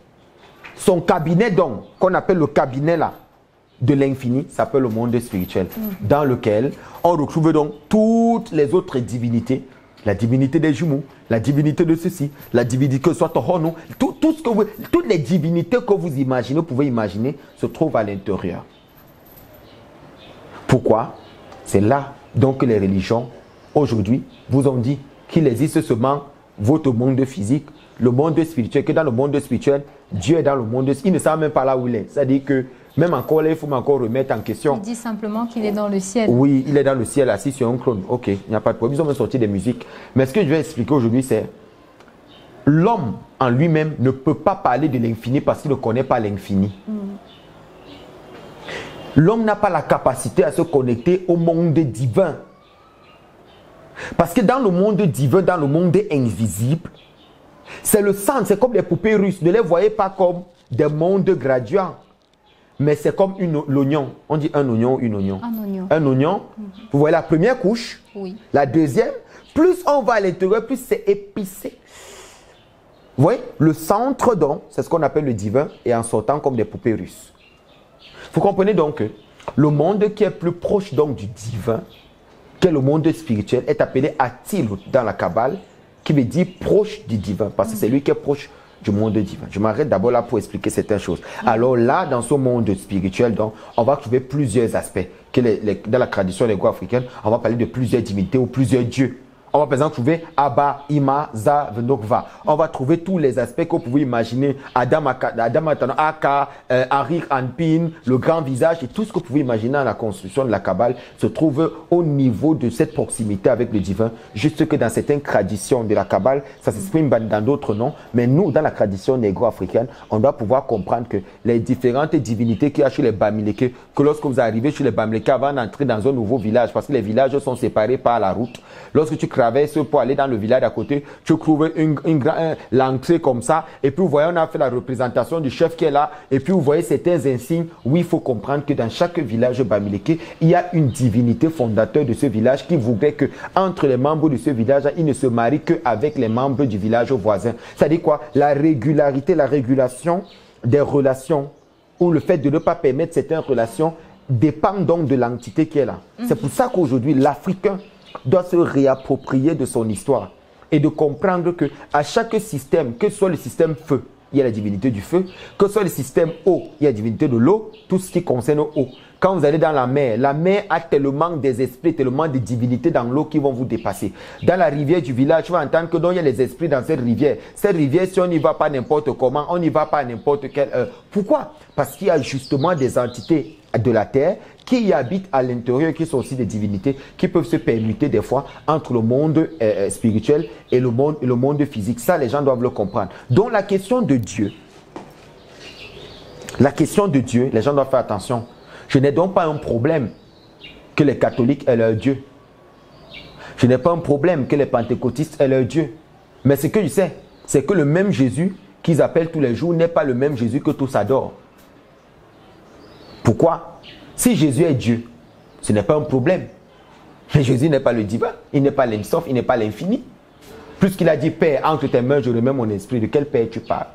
S2: donc, qu'on appelle le cabinet là, de l'infini, s'appelle le monde spirituel, dans lequel on retrouve donc toutes les autres divinités, la divinité des jumeaux, la divinité de ceci, la divinité que soit Tohono, toutes les divinités que vous imaginez, vous pouvez imaginer, se trouvent à l'intérieur. Pourquoi? C'est là donc que les religions, aujourd'hui, vous ont dit qu'il existe seulement votre monde physique, le monde spirituel, que dans le monde spirituel, Dieu est dans le monde, il ne sait même pas là où il est. C'est-à-dire que même encore là, il faut encore remettre en question.
S1: Il dit simplement qu'il est dans le ciel.
S2: Oui, il est dans le ciel, assis sur un trône. Ok, il n'y a pas de problème. Ils ont même sorti des musiques. Mais ce que je vais expliquer aujourd'hui, c'est l'homme en lui-même ne peut pas parler de l'infini parce qu'il ne connaît pas l'infini. L'homme n'a pas la capacité à se connecter au monde divin. Parce que dans le monde divin, dans le monde invisible, c'est le centre, c'est comme les poupées russes. Ne les voyez pas comme des mondes graduants. Mais c'est comme l'oignon. On dit un oignon ou une oignon.
S1: Un oignon.
S2: Un oignon. Vous voyez la première couche.
S1: Oui.
S2: La deuxième. Plus on va à l'intérieur, plus c'est épicé. Vous voyez, le centre donc, c'est ce qu'on appelle le divin, et en sortant comme des poupées russes. Vous comprenez donc que le monde qui est plus proche donc du divin, qui est le monde spirituel, est appelé Atzilut dans la Kabbale, qui veut dire proche du divin, parce que c'est lui qui est proche du monde divin. Je m'arrête d'abord là pour expliquer certaines choses. Alors là, dans ce monde spirituel, donc, on va trouver plusieurs aspects. Dans la tradition négro-africaine, on va parler de plusieurs divinités ou plusieurs dieux. On va par exemple trouver Abba, Ima, Za, Venokva. On va trouver tous les aspects que vous pouvez imaginer. Adam Aka, Arik, Anpin, le grand visage et tout ce que vous pouvez imaginer dans la construction de la Kabbale se trouve au niveau de cette proximité avec le divin. Juste que dans certaines traditions de la Kabbale, ça s'exprime dans d'autres noms. Mais nous, dans la tradition négro-africaine, on doit pouvoir comprendre que les différentes divinités qu'il y a chez les Bamileke, que lorsque vous arrivez chez les Bamileke avant d'entrer dans un nouveau village, parce que les villages sont séparés par la route, lorsque tu traverses pour aller dans le village d'à côté, tu trouves l'entrée comme ça, et puis vous voyez, on a fait la représentation du chef qui est là, et puis vous voyez certains insignes. Oui, il faut comprendre que dans chaque village Bamileke, il y a une divinité fondateur de ce village qui voudrait que entre les membres de ce village, il ne se marie qu'avec les membres du village voisin. C'est-à-dire quoi? La régularité, la régulation des relations, ou le fait de ne pas permettre certaines relations, dépend donc de l'entité qui est là. C'est pour ça qu'aujourd'hui, l'Africain doit se réapproprier de son histoire et de comprendre que à chaque système, que ce soit le système feu, il y a la divinité du feu, que ce soit le système eau, il y a la divinité de l'eau, tout ce qui concerne eau. Quand vous allez dans la mer a tellement des esprits, tellement de divinités dans l'eau qui vont vous dépasser. Dans la rivière du village, tu vas entendre que donc il y a les esprits dans cette rivière. Cette rivière, si on n'y va pas n'importe comment, on n'y va pas à n'importe quelle heure. Pourquoi? Parce qu'il y a justement des entités de la terre qui y habitent à l'intérieur, qui sont aussi des divinités, qui peuvent se permuter des fois entre le monde spirituel et le monde physique. Ça, les gens doivent le comprendre. Donc la question de Dieu, les gens doivent faire attention. Je n'ai donc pas un problème que les catholiques aient leur Dieu. Je n'ai pas un problème que les pentecôtistes aient leur Dieu. Mais ce que je sais, c'est que le même Jésus qu'ils appellent tous les jours n'est pas le même Jésus que tous adorent. Pourquoi? Si Jésus est Dieu, ce n'est pas un problème. Mais Jésus n'est pas le divin, il n'est pas l'Insof, il n'est pas l'infini. Puisqu'il a dit, Père, entre tes mains, je remets mon esprit. De quel Père tu parles?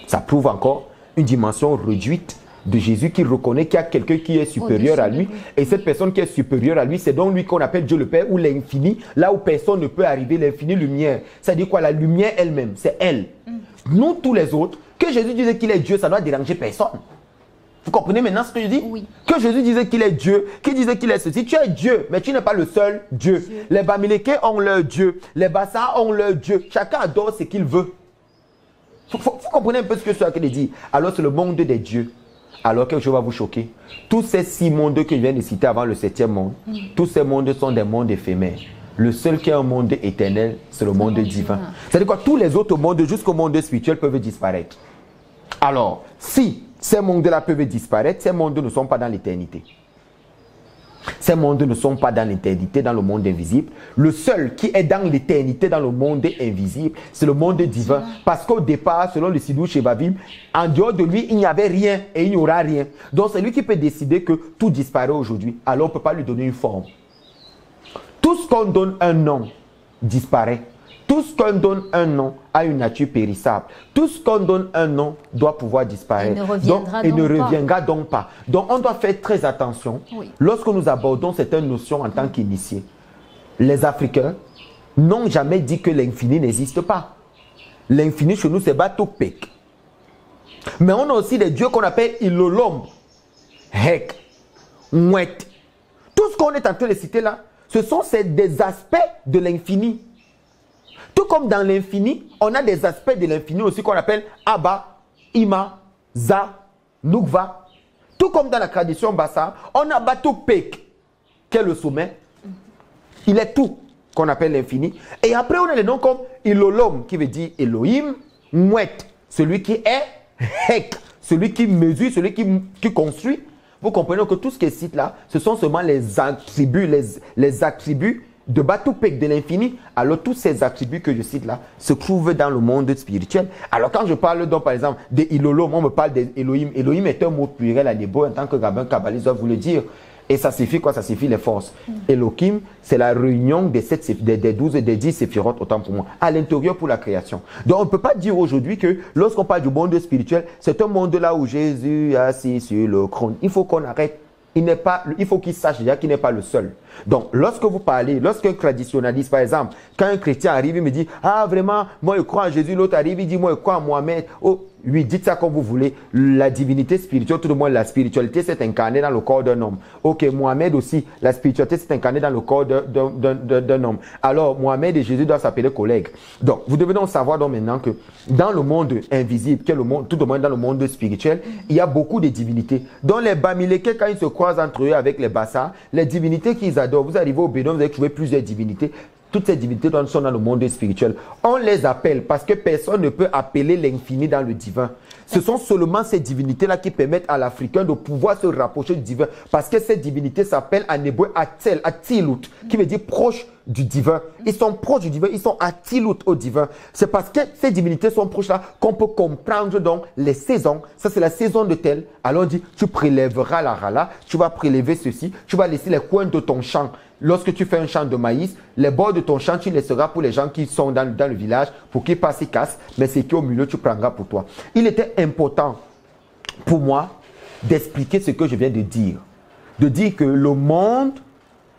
S2: Ça prouve encore une dimension réduite de Jésus qui reconnaît qu'il y a quelqu'un qui est supérieur à lui. Et cette personne qui est supérieure à lui, c'est donc lui qu'on appelle Dieu le Père ou l'infini, là où personne ne peut arriver, l'infini lumière. C'est-à-dire quoi? La lumière elle-même, c'est elle. Nous, tous les autres, que Jésus disait qu'il est Dieu, ça doit déranger personne. Vous comprenez maintenant ce que je dis?
S1: Oui.
S2: Que Jésus disait qu'il est Dieu, qu'il disait qu'il est ceci. Tu es Dieu, mais tu n'es pas le seul Dieu. Les Bamileke ont leur Dieu, les Bassa ont leur Dieu. Chacun adore ce qu'il veut. Vous comprenez un peu ce que je veux dire? Alors c'est le monde des dieux. Alors quelque chose va vous choquer. Tous ces 6 mondes que je viens de citer avant le 7e monde, tous ces mondes sont des mondes éphémères. Le seul qui est un monde éternel, c'est le monde divin. C'est-à-dire quoi? Tous les autres mondes, jusqu'au monde spirituel, peuvent disparaître. Alors, si ces mondes-là peuvent disparaître, ces mondes ne sont pas dans l'éternité. Ces mondes ne sont pas dans l'éternité, dans le monde invisible. Le seul qui est dans l'éternité, dans le monde invisible, c'est le monde divin. Parce qu'au départ, selon le Sidou Shevavim, en dehors de lui, il n'y avait rien et il n'y aura rien. Donc c'est lui qui peut décider que tout disparaît aujourd'hui. Alors on ne peut pas lui donner une forme. Tout ce qu'on donne un nom disparaît. Tout ce qu'on donne un nom a une nature périssable. Tout ce qu'on donne un nom doit pouvoir disparaître.
S1: Et
S2: ne reviendra donc pas. Donc on doit faire très attention lorsque nous abordons certaines notions en tant qu'initiés. Les Africains n'ont jamais dit que l'infini n'existe pas. L'infini chez nous c'est Batopek. Mais on a aussi des dieux qu'on appelle Ilolom, Hek, Mwet. Tout ce qu'on est en train de citer là, ce sont des aspects de l'infini. Tout comme dans l'infini, on a des aspects de l'infini aussi qu'on appelle Abba, Ima, Za, Nukva. Tout comme dans la tradition Bassa, on a Batupek, qui est le sommet. Il est tout qu'on appelle l'infini. Et après, on a des noms comme Ilolom, qui veut dire Elohim, Mouet, celui qui est, Hek, celui qui mesure, celui qui construit. Vous comprenez que tout ce qui est cité là, ce sont seulement les attributs, les attributs de Batupek de l'infini. Alors tous ces attributs que je cite là se trouvent dans le monde spirituel. Alors quand je parle donc par exemple des Ilolom, on me parle d'Elohim. Elohim est un mot pluriel à l'hébreu en tant que rabbin kabbaliste doit vous le dire. Et ça signifie quoi? Ça signifie les forces. Elohim, c'est la réunion des 12 et des 10 séphirotes, autant pour moi, à l'intérieur pour la création. Donc on ne peut pas dire aujourd'hui que lorsqu'on parle du monde spirituel, c'est un monde là où Jésus est assis sur le trône. Il faut qu'on arrête. Il faut qu'il sache déjà qu'il n'est pas le seul. Donc, lorsque vous parlez, lorsqu'un traditionnaliste, par exemple, quand un chrétien arrive, il me dit, ah vraiment, moi je crois en Jésus, l'autre arrive, il dit, moi je crois en Mohamed. Oh, oui, dites ça comme vous voulez. La divinité spirituelle, tout le monde, la spiritualité s'est incarnée dans le corps d'un homme. Ok, Mohamed aussi, la spiritualité s'est incarnée dans le corps d'un homme. Alors, Mohamed et Jésus doivent s'appeler collègues. Donc, vous devez donc savoir donc maintenant que dans le monde invisible, qui est le monde, tout le monde dans le monde spirituel, il y a beaucoup de divinités. Donc, les Bamileke, quand ils se croisent entre eux avec les Bassa, les divinités qu'ils adorent, vous arrivez au Bénin, vous allez trouver plusieurs divinités. Toutes ces divinités sont dans le monde spirituel. On les appelle parce que personne ne peut appeler l'infini dans le divin. Ce sont seulement ces divinités-là qui permettent à l'Africain de pouvoir se rapprocher du divin. Parce que ces divinités s'appellent en hébreu Atel, Atilut, qui veut dire proche du divin. Ils sont proches du divin, ils sont Atilut au divin. C'est parce que ces divinités sont proches là qu'on peut comprendre donc les saisons. Ça c'est la saison de tel. Alors on dit, tu prélèveras la rala, tu vas prélever ceci, tu vas laisser les coins de ton champ. Lorsque tu fais un champ de maïs, les bords de ton champ, tu laisseras pour les gens qui sont dans le village, pour qu'ils passent et cassent, mais ce qui est au milieu, tu prendras pour toi. Il était important pour moi d'expliquer ce que je viens de dire. De dire que le monde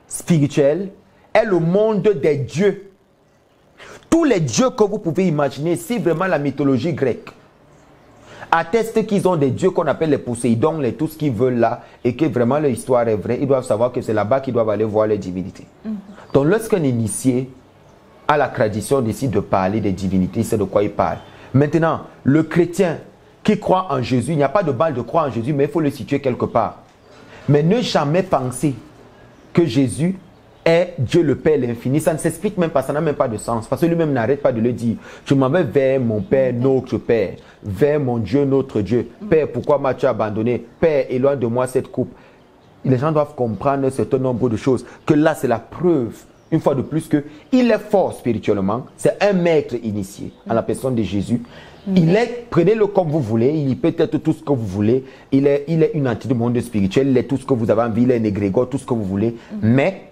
S2: spirituel est le monde des dieux. Tous les dieux que vous pouvez imaginer, c'est vraiment la mythologie grecque. Attestent qu'ils ont des dieux qu'on appelle les Poséidons, les tout ce qu'ils veulent là, et que vraiment leur histoire est vraie. Ils doivent savoir que c'est là-bas qu'ils doivent aller voir les divinités. Donc lorsqu'un initié a la tradition décide de parler des divinités, c'est de quoi il parle. Maintenant, le chrétien qui croit en Jésus, il n'y a pas de mal de croire en Jésus, mais il faut le situer quelque part. Mais ne jamais penser que Jésus est Dieu le Père l'infini. Ça ne s'explique même pas, ça n'a même pas de sens. Parce que lui-même n'arrête pas de le dire. Je m'en vais vers mon Père, notre Père. Vers mon Dieu, notre Dieu. Père, pourquoi m'as-tu abandonné? Père, éloigne de moi cette coupe. Les gens doivent comprendre un certain nombre de choses. Que là, c'est la preuve, une fois de plus, qu'il est fort spirituellement. C'est un maître initié à la personne de Jésus. Il est, prenez-le comme vous voulez, il peut être tout ce que vous voulez. Il est une entité du monde spirituel, il est tout ce que vous avez envie, il est un égrégore, tout ce que vous voulez. Mais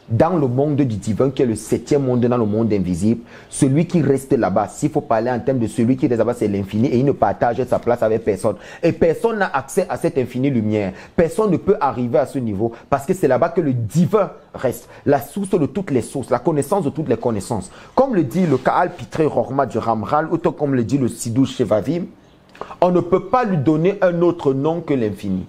S2: dans le monde du divin, qui est le 7e monde dans le monde invisible, celui qui reste là-bas, s'il faut parler en termes de celui qui reste là-bas, c'est l'infini et il ne partage sa place avec personne. Et personne n'a accès à cette infinie lumière. Personne ne peut arriver à ce niveau parce que c'est là-bas que le divin reste. La source de toutes les sources, la connaissance de toutes les connaissances. Comme le dit le Kaal Pitre Rorma du Ramral, ou comme le dit le Sidou Shevavim, on ne peut pas lui donner un autre nom que l'infini.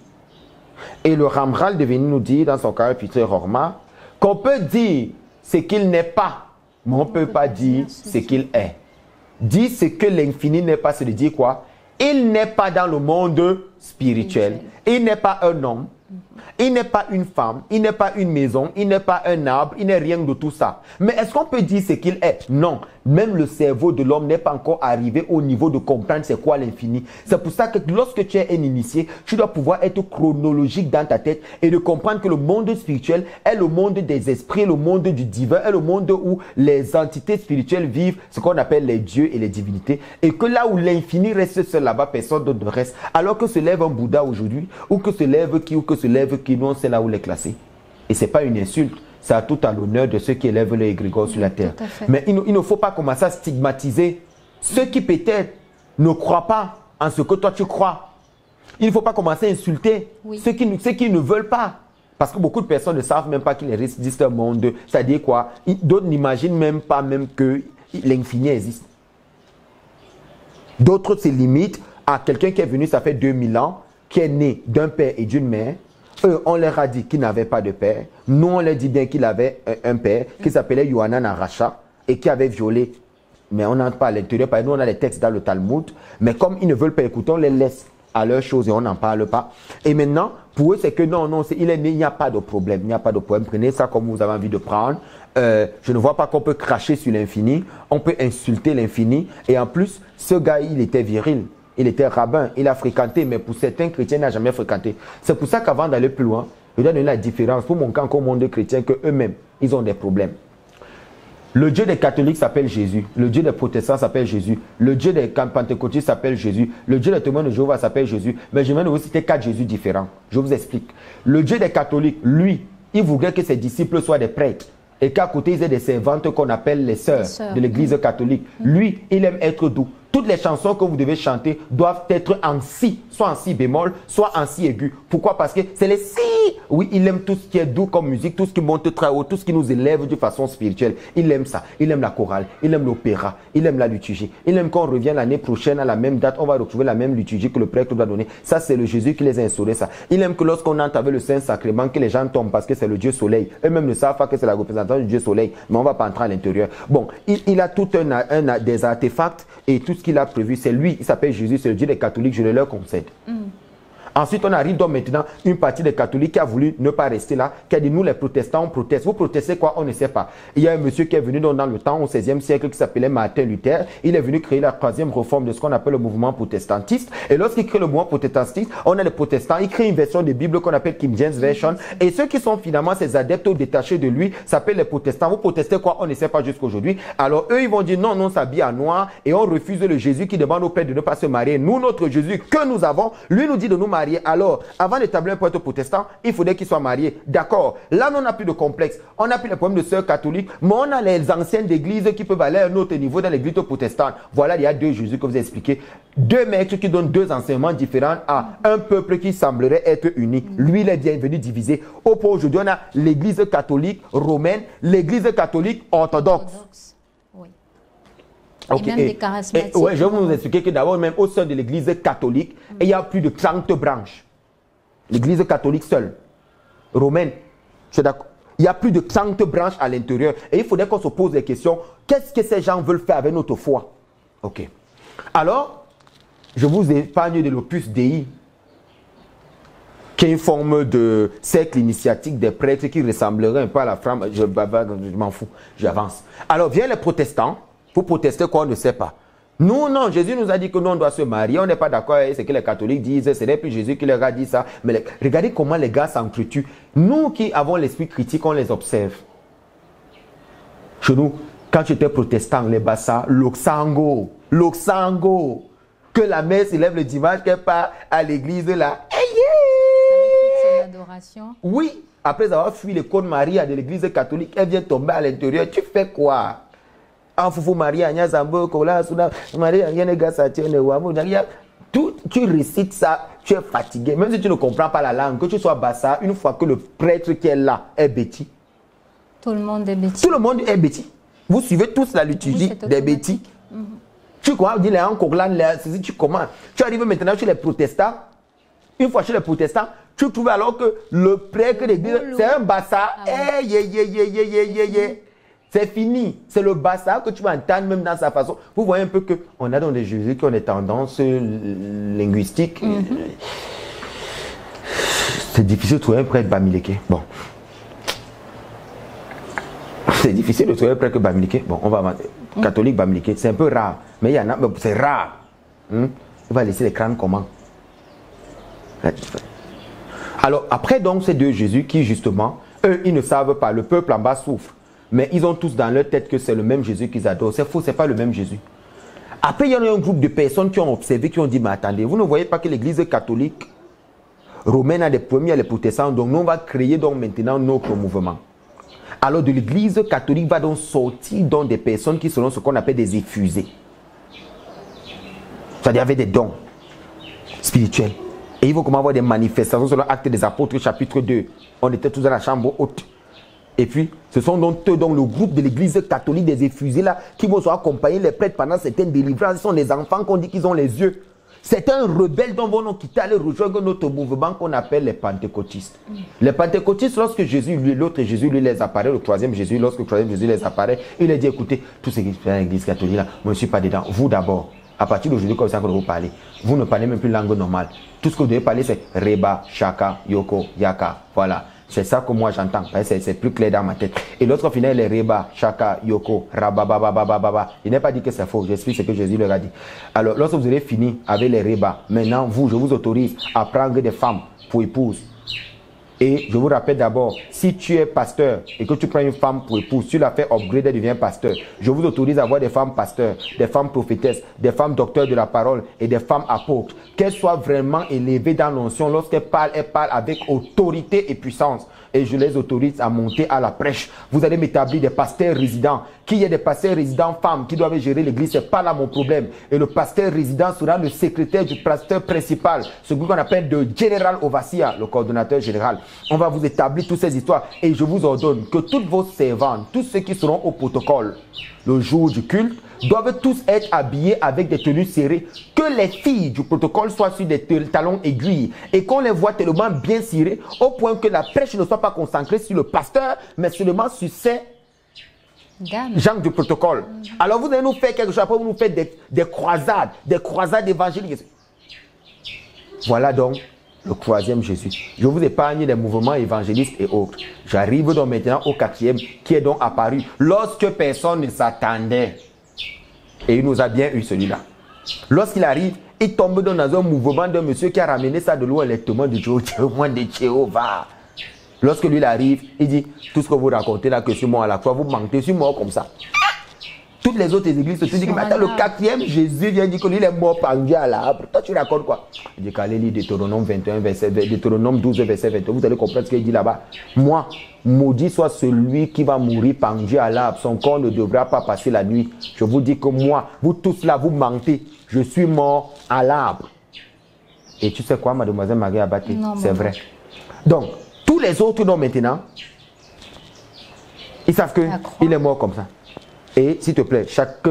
S2: Et le Ramral de venir nous dire dans son Kaal Pitre Rorma, qu'on peut dire ce qu'il n'est pas, mais on ne peut pas dire ce qu'il est. Dire ce que l'infini n'est pas, c'est de dire quoi? Il n'est pas dans le monde spirituel. Il n'est pas un homme. Il n'est pas une femme, il n'est pas une maison, il n'est pas un arbre, il n'est rien de tout ça. Mais est-ce qu'on peut dire ce qu'il est? Non. Même le cerveau de l'homme n'est pas encore arrivé au niveau de comprendre c'est quoi l'infini. C'est pour ça que lorsque tu es un initié, tu dois pouvoir être chronologique dans ta tête et de comprendre que le monde spirituel est le monde des esprits, le monde du divin, est le monde où les entités spirituelles vivent, ce qu'on appelle les dieux et les divinités. Et que là où l'infini reste seul là-bas, personne ne reste. Alors que se lève un Bouddha aujourd'hui, ou que se lève qui, ou que se lève qui, non, c'est là où il est classé. Et ce n'est pas une insulte. C'est à tout à l'honneur de ceux qui élèvent les égrégores sur la terre. Mais il ne faut pas commencer à stigmatiser ceux qui peut-être ne croient pas en ce que toi tu crois. Il ne faut pas commencer à insulter ceux qui ne veulent pas. Parce que beaucoup de personnes ne savent même pas qu'il existe un monde. C'est-à-dire quoi? D'autres n'imaginent même pas même que l'infini existe. D'autres se limitent à quelqu'un qui est venu, ça fait 2000 ans, qui est né d'un père et d'une mère, Eux, on leur a dit qu'ils n'avaient pas de père. Nous, on leur dit bien qu'il avait un père qui s'appelait Yohanan Aracha et qui avait violé. Mais on n'entre pas à l'intérieur, parce que nous, on a les textes dans le Talmud. Mais comme ils ne veulent pas écouter, on les laisse à leur chose et on n'en parle pas. Et maintenant, pour eux, c'est que non, il est né, il n'y a pas de problème. Il n'y a pas de problème. Prenez ça comme vous avez envie de prendre. Je ne vois pas qu'on peut cracher sur l'infini. On peut insulter l'infini. Et en plus, ce gars, il était viril. Il était rabbin. Il a fréquenté, mais pour certains chrétiens, il n'a jamais fréquenté. C'est pour ça qu'avant d'aller plus loin, je dois donner la différence pour montrer encore au monde chrétien qu'eux-mêmes, ils ont des problèmes. Le Dieu des catholiques s'appelle Jésus. Le Dieu des protestants s'appelle Jésus. Le Dieu des pentecôtistes s'appelle Jésus. Le Dieu des témoins de Jéhovah s'appelle Jésus. Mais je vais vous citer 4 Jésus différents. Je vous explique. Le Dieu des catholiques, lui, il voudrait que ses disciples soient des prêtres. Et qu'à côté, ils aient des servantes qu'on appelle les sœurs de l'église catholique. Lui, il aime être doux. Toutes les chansons que vous devez chanter doivent être en si, soit en si bémol, soit en si aigu. Pourquoi? Parce que c'est les si. Oui, il aime tout ce qui est doux comme musique, tout ce qui monte très haut, tout ce qui nous élève de façon spirituelle. Il aime ça. Il aime la chorale, il aime l'opéra, il aime la liturgie. Il aime qu'on revienne l'année prochaine à la même date, on va retrouver la même liturgie que le prêtre doit donner. Ça, c'est le Jésus qui les a instaurés, ça. Il aime que lorsqu'on entre avec le Saint-Sacrement, que les gens tombent parce que c'est le Dieu soleil. Eux-mêmes ne savent pas que c'est la représentation du Dieu soleil, mais on ne va pas entrer à l'intérieur. Bon, il a tout des artefacts et tout ce qu'il a prévu, c'est lui, il s'appelle Jésus, c'est le Dieu des catholiques, je le leur concède. Ensuite, on arrive donc maintenant une partie des catholiques qui a voulu ne pas rester là, qui a dit nous les protestants, on proteste. Vous protestez quoi? On ne sait pas. Il y a un monsieur qui est venu dans le temps, au XVIe siècle, qui s'appelait Martin Luther. Il est venu créer la 3e réforme de ce qu'on appelle le mouvement protestantiste. Et lorsqu'il crée le mouvement protestantiste, on a les protestants, il crée une version de Bible qu'on appelle King James Version. Et ceux qui sont finalement ces adeptes détachés de lui s'appellent les protestants. Vous protestez quoi? On ne sait pas jusqu'à aujourd'hui. Alors eux, ils vont dire non, on s'habille en noir et on refuse le Jésus qui demande au Père de ne pas se marier. Nous, notre Jésus que nous avons, lui nous dit de nous marier. Alors, avant d'établir un prêtre protestant, il faudrait qu'il soit marié. D'accord. Là, on n'a plus de complexe. On n'a plus les problèmes de sœurs catholiques, mais on a les anciennes d'église qui peuvent aller à un autre niveau dans l'église protestante. Voilà, il y a 2 Jésus que vous expliquez. 2 maîtres qui donnent 2 enseignements différents à un peuple qui semblerait être uni. Lui, il est bien venu diviser. Au point aujourd'hui, on a l'église catholique romaine, l'église catholique orthodoxe.
S1: Okay. Et même des charismatiques.
S2: Ouais, je vais vous expliquer que d'abord, même au sein de l'église catholique, il y a plus de 30 branches. L'église catholique seule, romaine, je suis d'accord. Il y a plus de 30 branches à l'intérieur. Et il faudrait qu'on se pose des questions. Qu'est-ce que ces gens veulent faire avec notre foi? Ok. Alors, je vous épargne de l'Opus Dei, qui est une forme de cercle initiatique des prêtres qui ressemblerait un peu à la femme. Je m'en fous, j'avance. Alors, viennent les protestants. Vous protestez quoi? On ne sait pas. Nous, non, Jésus nous a dit que nous, on doit se marier. On n'est pas d'accord avec ce que les catholiques disent. Ce n'est plus Jésus qui leur a dit ça. Mais regardez comment les gars s'entretuent. Nous qui avons l'esprit critique, on les observe. Chez nous, quand j'étais protestant, les Bassa, l'Oxango, que la mère s'élève le dimanche, qu'elle part à l'église là.
S1: Avec toute son adoration.
S2: Oui, après avoir fui les codes Maria de l'église catholique, elle vient tomber à l'intérieur. Tu fais quoi? Tu récites ça, tu es fatigué. Même si tu ne comprends pas la langue, que tu sois bassa, une fois que le prêtre qui est là est bêtis.
S1: Tout le monde est bêtis.
S2: Tout le monde est bêtis. Vous suivez tous la liturgie des bêtis. Tu commences à dire les Ankorlan, tu commences. Tu arrives maintenant chez les protestants. Une fois chez les protestants, tu trouves alors que le prêtre de l'église, c'est un bassa. C'est fini. C'est le bassa que tu vas entendre même dans sa façon. Vous voyez un peu qu'on a dans des Jésus qui ont des tendances linguistiques. C'est difficile de trouver un prêtre bamileke. Bon. C'est difficile de trouver un prêtre bamileke. Bon, on va avancer. Catholique bamileke, c'est un peu rare. Mais il y en a, c'est rare. Il va laisser les crânes comment? Alors, après donc ces 2 Jésus qui justement, eux, ils ne savent pas. Le peuple en bas souffre. Mais ils ont tous dans leur tête que c'est le même Jésus qu'ils adorent. C'est faux, ce n'est pas le même Jésus. Après, il y en a un groupe de personnes qui ont observé, qui ont dit, mais attendez, vous ne voyez pas que l'église catholique romaine a des premiers, les protestants, donc nous, on va créer donc maintenant notre mouvement. Alors, de l'église catholique va donc sortir donc des personnes qui seront ce qu'on appelle des effusés. C'est-à-dire avec des dons spirituels. Et ils vont comment avoir des manifestations selon Actes des Apôtres, chapitre 2. On était tous dans la chambre haute. Et puis, ce sont donc le groupe de l'église catholique des effusés là qui vont accompagner les prêtres pendant certaines délivrances. Ce sont les enfants qu'on dit qu'ils ont les yeux. C'est un rebelle dont vont nous quitter, aller rejoindre notre mouvement qu'on appelle les pentecôtistes. Les pentecôtistes, lorsque Jésus, l'autre Jésus lui les apparaît, le troisième Jésus, lorsque le troisième Jésus les apparaît, il a dit, écoutez, tout ce qui se fait dans l'église catholique là, moi je ne suis pas dedans. Vous d'abord, à partir d'aujourd'hui, comme ça que vous parlez, vous ne parlez même plus langue normale. Tout ce que vous devez parler, c'est Reba, Shaka, Yoko, Yaka. Voilà. C'est ça que moi j'entends. C'est plus clair dans ma tête. Et l'autre final, les Reba, Shaka, Yoko, Rababababababa. Il n'est pas dit que c'est faux. J'explique ce que Jésus leur a dit. Alors, lorsque vous avez fini avec les Reba, maintenant, vous, je vous autorise à prendre des femmes pour épouses. Et je vous rappelle d'abord, si tu es pasteur et que tu prends une femme pour épouse, tu la fais upgrade, elle devient pasteur. Je vous autorise à avoir des femmes pasteurs, des femmes prophétesses, des femmes docteurs de la parole et des femmes apôtres. Qu'elles soient vraiment élevées dans l'onction. Lorsqu'elles parlent, elles parlent avec autorité et puissance. Et je les autorise à monter à la prêche. Vous allez m'établir des pasteurs résidents. Qu'il y ait des pasteurs résidents femmes qui doivent gérer l'église, ce n'est pas là mon problème. Et le pasteur résident sera le secrétaire du pasteur principal, ce qu'on appelle de General Overseer, le coordonnateur général. On va vous établir toutes ces histoires. Et je vous ordonne que toutes vos servantes, tous ceux qui seront au protocole le jour du culte, doivent tous être habillés avec des tenues serrées. Que les filles du protocole soient sur des talons aiguilles et qu'on les voit tellement bien cirées au point que la prêche ne soit pas concentrée sur le pasteur, mais seulement sur ces gens du protocole. Alors vous allez nous faire quelque chose, après vous nous faites des croisades évangéliques. Voilà donc le troisième Jésus. Je vous épargne des mouvements évangélistes et autres. J'arrive donc maintenant au quatrième qui est donc apparu lorsque personne ne s'attendait. Et il nous a bien eu celui-là. Lorsqu'il arrive, il tombe dans un mouvement d'un monsieur qui a ramené ça de loin, les témoins de Jéhovah. Lorsque lui il arrive, il dit, tout ce que vous racontez là, que je suis mort à la croix, vous mentez, je suis mort comme ça. Toutes les autres églises se disent, mais attends, le quatrième Jésus vient dire que lui il est mort pendu à l'arbre. Toi tu racontes quoi? Il dit qu'allez lire Deutéronome 21, Deutéronome 12, verset 21. Vous allez comprendre ce qu'il dit là-bas. Moi, maudit soit celui qui va mourir pendu à l'arbre. Son corps ne devra pas passer la nuit. Je vous dis que moi, vous tous là, vous mentez. Je suis mort à l'arbre. Et tu sais quoi, mademoiselle Marie Abaté? C'est vrai. Donc, tous les autres non maintenant, ils savent qu'il est mort comme ça. Et s'il te plaît, chaque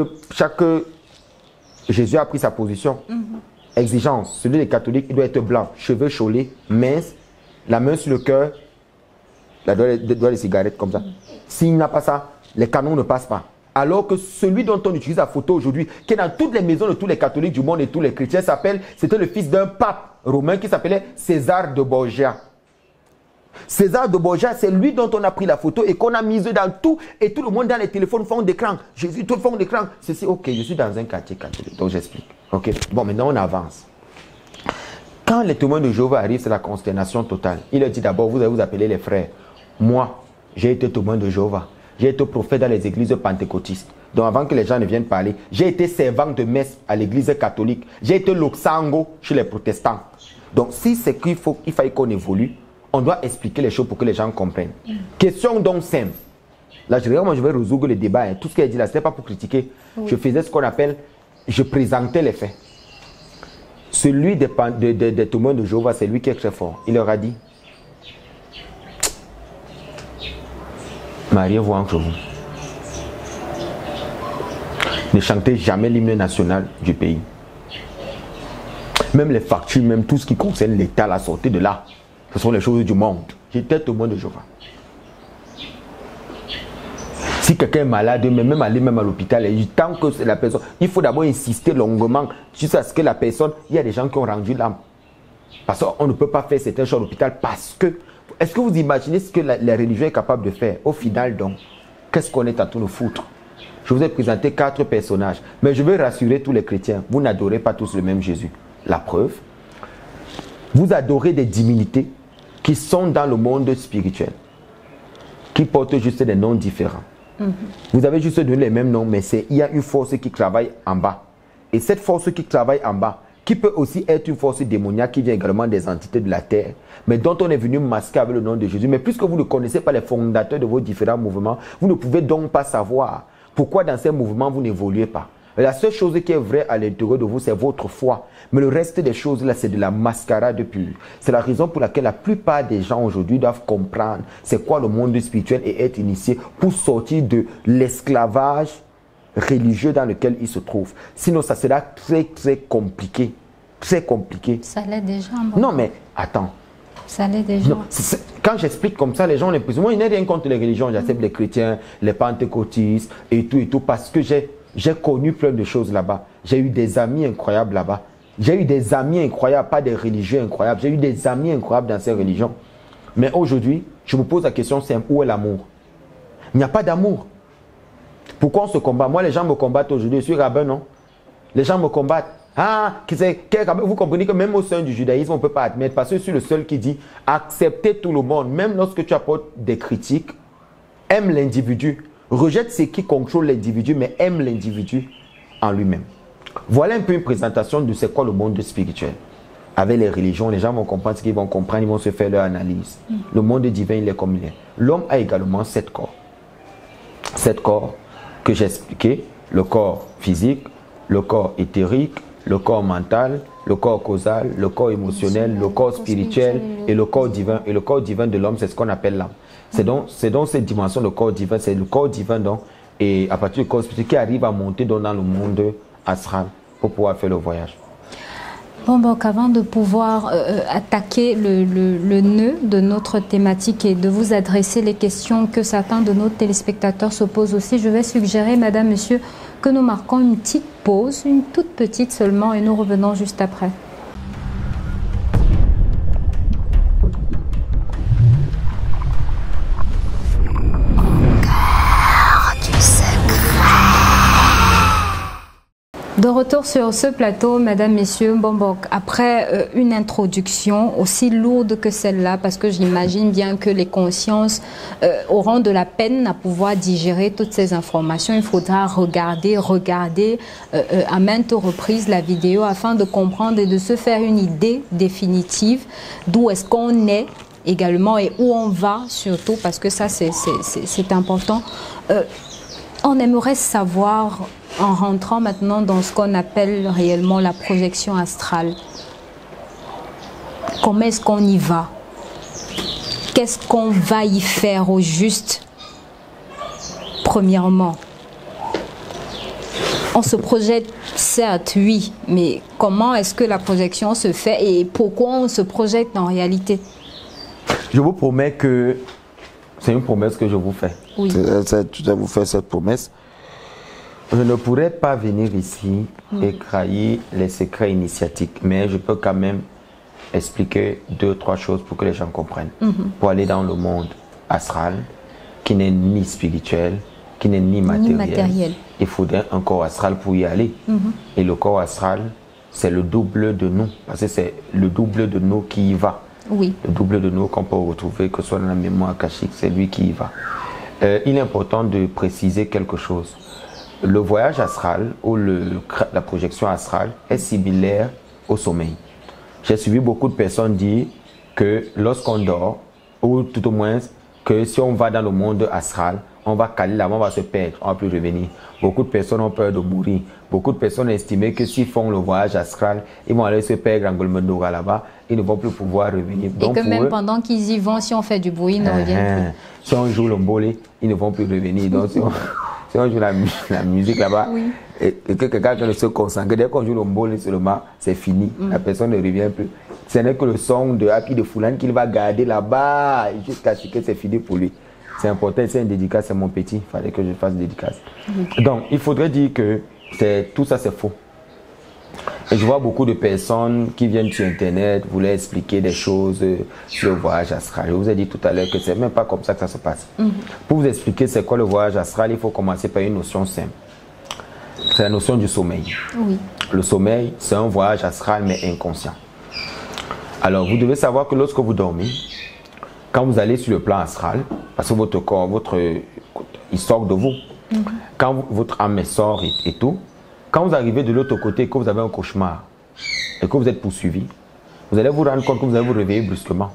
S2: Jésus a pris sa position. Exigence, celui des catholiques, il doit être blanc, cheveux chaulés, mince, la main sur le cœur, la doigt de cigarette comme ça. S'il n'a pas ça, les canons ne passent pas. Alors que celui dont on utilise la photo aujourd'hui, qui est dans toutes les maisons de tous les catholiques du monde et tous les chrétiens, c'était le fils d'un pape romain qui s'appelait César de Borgia. César de Borgia, c'est lui dont on a pris la photo et qu'on a mise dans tout, et tout le monde dans les téléphones fond d'écran. Jésus, tout le fond d'écran. C'est ok, je suis dans un quartier catholique, donc j'explique. Ok, bon, maintenant on avance. Quand les témoins de Jéhovah arrivent, c'est la consternation totale. Il a dit d'abord, vous allez vous appeler les frères. Moi, j'ai été témoin de Jéhovah. J'ai été prophète dans les églises pentecôtistes. Donc avant que les gens ne viennent parler, j'ai été servant de messe à l'église catholique. J'ai été loxango chez les protestants. Donc si c'est qu'il faille qu'on évolue, on doit expliquer les choses pour que les gens comprennent. Question donc simple. Là, je vais résoudre le débat. Hein. Tout ce qu'elle dit là, ce n'est pas pour critiquer. Oui. Je faisais ce qu'on appelle, je présentais les faits. Celui des témoins de Jéhovah, c'est lui qui est très fort. Il leur a dit, mariez-vous entre vous. Ne chantez jamais l'hymne national du pays. Même les factures, même tout ce qui concerne l'État, la sortie de là. Ce sont les choses du monde. J'étais témoin de Jéhovah. Si quelqu'un est malade, même aller même à l'hôpital, tant que c'est la personne, il faut d'abord insister longuement jusqu'à ce que la personne, il y a des gens qui ont rendu l'âme. Parce qu'on ne peut pas faire certaines choses à l'hôpital parce que, est-ce que vous imaginez ce que la religion est capable de faire? Au final donc, qu'est-ce qu'on est à tout nous foutre? Je vous ai présenté 4 personnages, mais je veux rassurer tous les chrétiens, vous n'adorez pas tous le même Jésus. La preuve, vous adorez des divinités qui sont dans le monde spirituel, qui portent juste des noms différents. Vous avez juste donné les mêmes noms, mais il y a une force qui travaille en bas. Et cette force qui travaille en bas, qui peut aussi être une force démoniaque qui vient également des entités de la terre, mais dont on est venu masquer avec le nom de Jésus. Mais puisque vous ne connaissez pas les fondateurs de vos différents mouvements, vous ne pouvez donc pas savoir pourquoi dans ces mouvements vous n'évoluez pas. La seule chose qui est vraie à l'intérieur de vous, c'est votre foi. Mais le reste des choses là, c'est de la mascarade pure. C'est la raison pour laquelle la plupart des gens aujourd'hui doivent comprendre c'est quoi le monde spirituel et être initiés pour sortir de l'esclavage religieux dans lequel ils se trouvent. Sinon, ça sera très très compliqué très compliqué.
S1: Ça l'est déjà.
S2: Non, mais attends.
S1: Ça l'est déjà.
S2: Non, quand j'explique comme ça, les gens ont l'impression, moi, il n'y a rien contre les religions. J'accepte les chrétiens, les pentecôtistes et tout, parce que j'ai connu plein de choses là-bas. J'ai eu des amis incroyables là-bas. J'ai eu des amis incroyables, pas des religieux incroyables. J'ai eu des amis incroyables dans ces religions. Mais aujourd'hui, je me pose la question simple, où est l'amour? Il n'y a pas d'amour. Pourquoi on se combat? Moi, les gens me combattent aujourd'hui. Je suis rabbin, non? Les gens me combattent. Ah, vous comprenez que même au sein du judaïsme, on ne peut pas admettre, parce que je suis le seul qui dit accepter tout le monde, même lorsque tu apportes des critiques, aime l'individu, rejette ce qui contrôle l'individu, mais aime l'individu en lui-même. Voilà un peu une présentation de c'est quoi le monde spirituel. Avec les religions, les gens vont comprendre ce qu'ils vont comprendre, ils vont se faire leur analyse. Le monde divin, il est comme il est. L'homme a également 7 corps. 7 corps que j'ai expliqué, le corps physique, le corps éthérique, le corps mental, le corps causal, le corps émotionnel, le corps spirituel et le corps divin. Et le corps divin de l'homme, c'est ce qu'on appelle l'âme. C'est donc cette dimension, le corps divin, c'est le corps divin donc, et à partir du corps spirituel qui arrive à monter dans le monde astral pour pouvoir faire le voyage.
S1: Bon, donc avant de pouvoir attaquer le nœud de notre thématique et de vous adresser les questions que certains de nos téléspectateurs se posent aussi, je vais suggérer, madame, monsieur, que nous marquons une petite pause, une toute petite seulement, et nous revenons juste après. De retour sur ce plateau, mesdames, messieurs, bon, après une introduction aussi lourde que celle-là, parce que j'imagine bien que les consciences auront de la peine à pouvoir digérer toutes ces informations, il faudra regarder à maintes reprises la vidéo afin de comprendre et de se faire une idée définitive d'où est-ce qu'on est également et où on va surtout, parce que ça c'est important. On aimerait savoir, en rentrant maintenant dans ce qu'on appelle réellement la projection astrale, comment est-ce qu'on y va? Qu'est-ce qu'on va y faire au juste? Premièrement, on se projette, certes, oui, mais comment est-ce que la projection se fait et pourquoi on se projette en réalité?
S2: Je vous promets que c'est une promesse que je vous fais.
S1: Oui.
S2: Je vous fais cette promesse. Je ne pourrais pas venir ici et trahir les secrets initiatiques, mais je peux quand même expliquer 2-3 choses pour que les gens comprennent. Pour aller dans le monde astral, qui n'est ni spirituel, qui n'est ni matériel, il faudrait un corps astral pour y aller. Et le corps astral, c'est le double de nous, parce que c'est le double de nous qui y va.
S1: Oui.
S2: Le double de nous qu'on peut retrouver, que ce soit dans la mémoire akashique, c'est lui qui y va. Il est important de préciser quelque chose. Le voyage astral ou la projection astrale est similaire au sommeil. J'ai suivi beaucoup de personnes dire que lorsqu'on dort, ou tout au moins que si on va dans le monde astral, on va caler là-bas, on va se perdre, on ne va plus revenir. Beaucoup de personnes ont peur de mourir. Beaucoup de personnes estiment que s'ils font le voyage astral, ils vont aller se perdre en Golmendora là-bas, ils ne vont plus pouvoir revenir.
S1: Et donc que même pendant qu'ils y vont, si on fait du bruit, ils ne reviennent plus.
S2: Si on joue le mbolé, ils ne vont plus revenir. Donc si on joue la musique là-bas, et que quelqu'un ne se concentre, dès qu'on joue le mbolé seulement, c'est fini. La personne ne revient plus. Ce n'est que le son de Happy de Foulane qu'il va garder là-bas jusqu'à ce que c'est fini pour lui. C'est important, c'est une dédicace, c'est mon petit, il fallait que je fasse une dédicace. Donc, il faudrait dire que tout ça, c'est faux. Et je vois beaucoup de personnes qui viennent sur Internet, voulaient expliquer des choses sur le voyage astral. Je vous ai dit tout à l'heure que c'est même pas comme ça que ça se passe. Pour vous expliquer c'est quoi le voyage astral, il faut commencer par une notion simple. C'est la notion du sommeil. Oui. Le sommeil, c'est un voyage astral, mais inconscient. Alors, vous devez savoir que lorsque vous dormez, quand vous allez sur le plan astral, parce que votre corps, il sort de vous. Quand votre âme sort et tout, quand vous arrivez de l'autre côté, que vous avez un cauchemar et que vous êtes poursuivi, vous allez vous rendre compte que vous allez vous réveiller brusquement.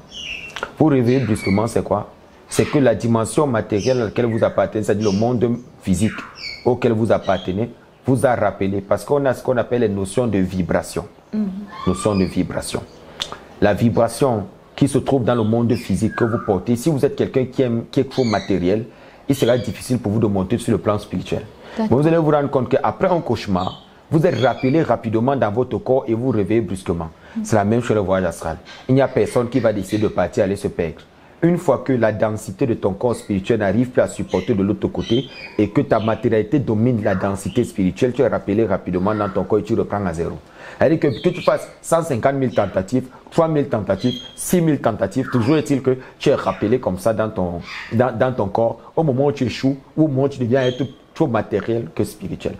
S2: Vous réveiller brusquement, c'est quoi? C'est que la dimension matérielle à laquelle vous appartenez, c'est-à-dire le monde physique auquel vous appartenez, vous a rappelé. Parce qu'on a ce qu'on appelle les notions de vibration. Notion de vibration. La vibration qui se trouve dans le monde physique que vous portez, si vous êtes quelqu'un qui est trop matériel, il sera difficile pour vous de monter sur le plan spirituel. Mais vous allez vous rendre compte qu'après un cauchemar, Vous êtes rappelé rapidement dans votre corps et vous réveillez brusquement. C'est la même chose le voyage astral. Il n'y a personne qui va décider de partir aller se perdre. Une fois que la densité de ton corps spirituel n'arrive plus à supporter de l'autre côté et que ta matérialité domine la densité spirituelle, tu es rappelé rapidement dans ton corps et tu reprends à zéro. C'est-à-dire que tu fasses 150 000 tentatives, 3 000 tentatives, 6 000 tentatives, toujours est-il que tu es rappelé comme ça dans ton corps au moment où tu échoues, au moment où tu deviens être trop matériel que spirituel.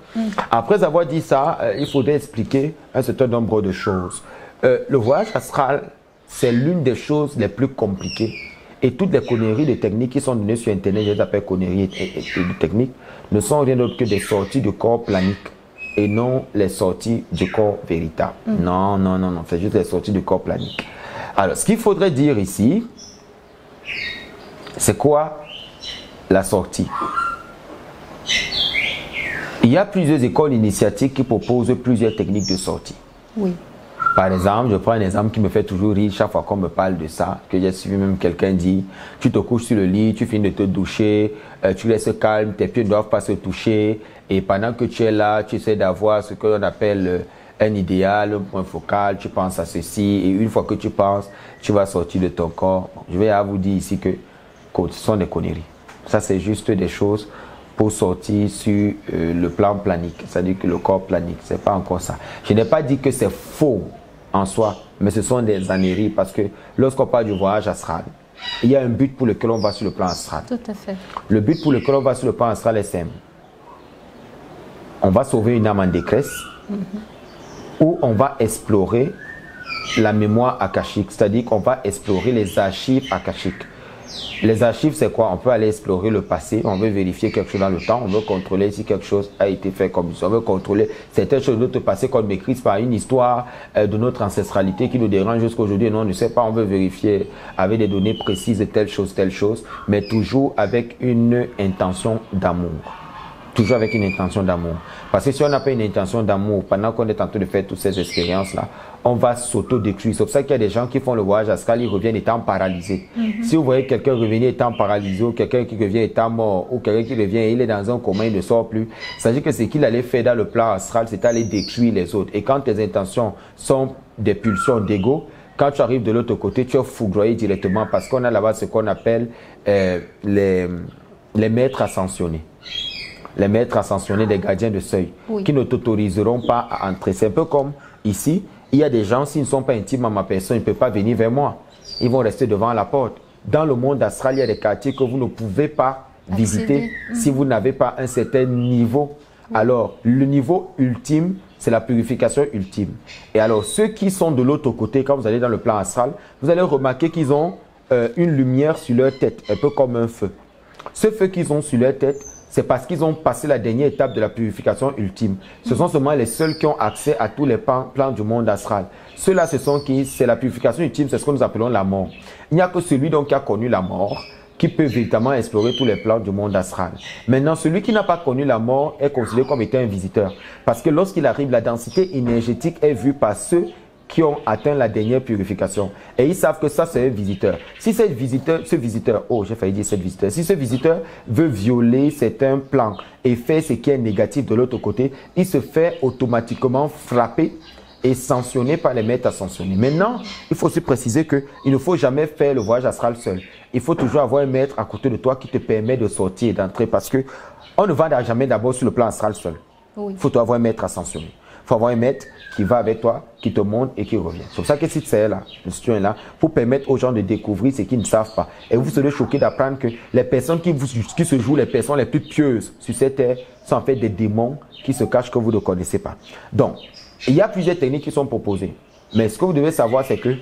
S2: Après avoir dit ça, il faudrait expliquer un certain nombre de choses. Le voyage astral, c'est l'une des choses les plus compliquées. Et toutes les conneries de techniques qui sont données sur Internet, je les appelle conneries et techniques, ne sont rien d'autre que des sorties de corps planiques et non les sorties du corps véritable. Non, c'est juste les sorties du corps planique. Alors, ce qu'il faudrait dire ici, c'est quoi la sortie? Il y a plusieurs écoles initiatiques qui proposent plusieurs techniques de sortie. Oui. Par exemple, je prends un exemple qui me fait toujours rire chaque fois qu'on me parle de ça, que j'ai suivi même quelqu'un dit, tu te couches sur le lit, tu finis de te doucher, tu laisses calme, tes pieds ne doivent pas se toucher, et pendant que tu es là, tu essaies d'avoir ce qu'on appelle un idéal, un point focal, tu penses à ceci, et une fois que tu penses, tu vas sortir de ton corps. Je vais vous dire ici que ce sont des conneries. Ça, c'est juste des choses pour sortir sur le plan planique, c'est-à-dire que le corps planique, c'est pas encore ça. Je n'ai pas dit que c'est faux en soi, mais ce sont des âneries parce que lorsqu'on parle du voyage astral, il y a un but pour lequel on va sur le plan astral.
S1: Tout à fait.
S2: Le but pour lequel on va sur le plan astral est simple. On va sauver une âme en détresse ou on va explorer la mémoire akashique, c'est-à-dire qu'on va explorer les archives akashiques. Les archives, c'est quoi? On peut aller explorer le passé, on veut vérifier quelque chose dans le temps, on veut contrôler si quelque chose a été fait comme ça, on veut contrôler certaines choses de notre passé qu'on maîtrise par une histoire de notre ancestralité qui nous dérange jusqu'à aujourd'hui. Non, on ne sait pas, on veut vérifier avec des données précises de telle chose, mais toujours avec une intention d'amour. Toujours avec une intention d'amour. Parce que si on n'a pas une intention d'amour, pendant qu'on est en train de faire toutes ces expériences-là, on va s'auto-détruire. C'est pour ça qu'il y a des gens qui font le voyage astral, ils reviennent étant paralysés. Si vous voyez quelqu'un revenir étant paralysé, ou quelqu'un qui revient étant mort, ou quelqu'un qui revient, il est dans un coma, il ne sort plus, c'est-à-dire que ce qu'il allait faire dans le plan astral, c'est aller détruire les autres. Et quand tes intentions sont des pulsions d'ego, quand tu arrives de l'autre côté, tu es foudroyé directement parce qu'on a là-bas ce qu'on appelle les maîtres ascensionnés. Les maîtres ascensionnés des gardiens de seuil, qui ne t'autoriseront pas à entrer. C'est un peu comme ici, il y a des gens, s'ils ne sont pas intimes à ma personne, ils ne peuvent pas venir vers moi. Ils vont rester devant la porte. Dans le monde astral, il y a des quartiers que vous ne pouvez pas visiter si vous n'avez pas un certain niveau. Alors, le niveau ultime, c'est la purification ultime. Et alors, ceux qui sont de l'autre côté, quand vous allez dans le plan astral, vous allez remarquer qu'ils ont une lumière sur leur tête, un peu comme un feu. Ce feu qu'ils ont sur leur tête, c'est parce qu'ils ont passé la dernière étape de la purification ultime. Ce sont seulement les seuls qui ont accès à tous les plans du monde astral. Ceux-là, c'est la purification ultime, c'est ce que nous appelons la mort. Il n'y a que celui donc qui a connu la mort qui peut véritablement explorer tous les plans du monde astral. Maintenant, celui qui n'a pas connu la mort est considéré comme étant un visiteur. Parce que lorsqu'il arrive, la densité énergétique est vue par ceux qui ont atteint la dernière purification. Et ils savent que ça, c'est un visiteur. Si ce visiteur, j'ai failli dire cette visiteur. Si ce visiteur veut violer certains plans et faire ce qui est négatif de l'autre côté, il se fait automatiquement frapper et sanctionné par les maîtres ascensionnés. Maintenant, il faut aussi préciser qu'il ne faut jamais faire le voyage astral seul. Il faut toujours avoir un maître à côté de toi qui te permet de sortir et d'entrer parce que on ne va jamais d'abord sur le plan astral seul. Il faut avoir un maître ascensionné. Il faut avoir un maître qui va avec toi, qui te montre et qui revient. C'est pour ça que c'est là, le studio est là, pour permettre aux gens de découvrir ce qu'ils ne savent pas. Et vous serez choqués d'apprendre que les personnes qui se jouent, les personnes les plus pieuses sur cette terre, sont en fait des démons qui se cachent que vous ne connaissez pas. Donc, il y a plusieurs techniques qui sont proposées. Mais ce que vous devez savoir, c'est que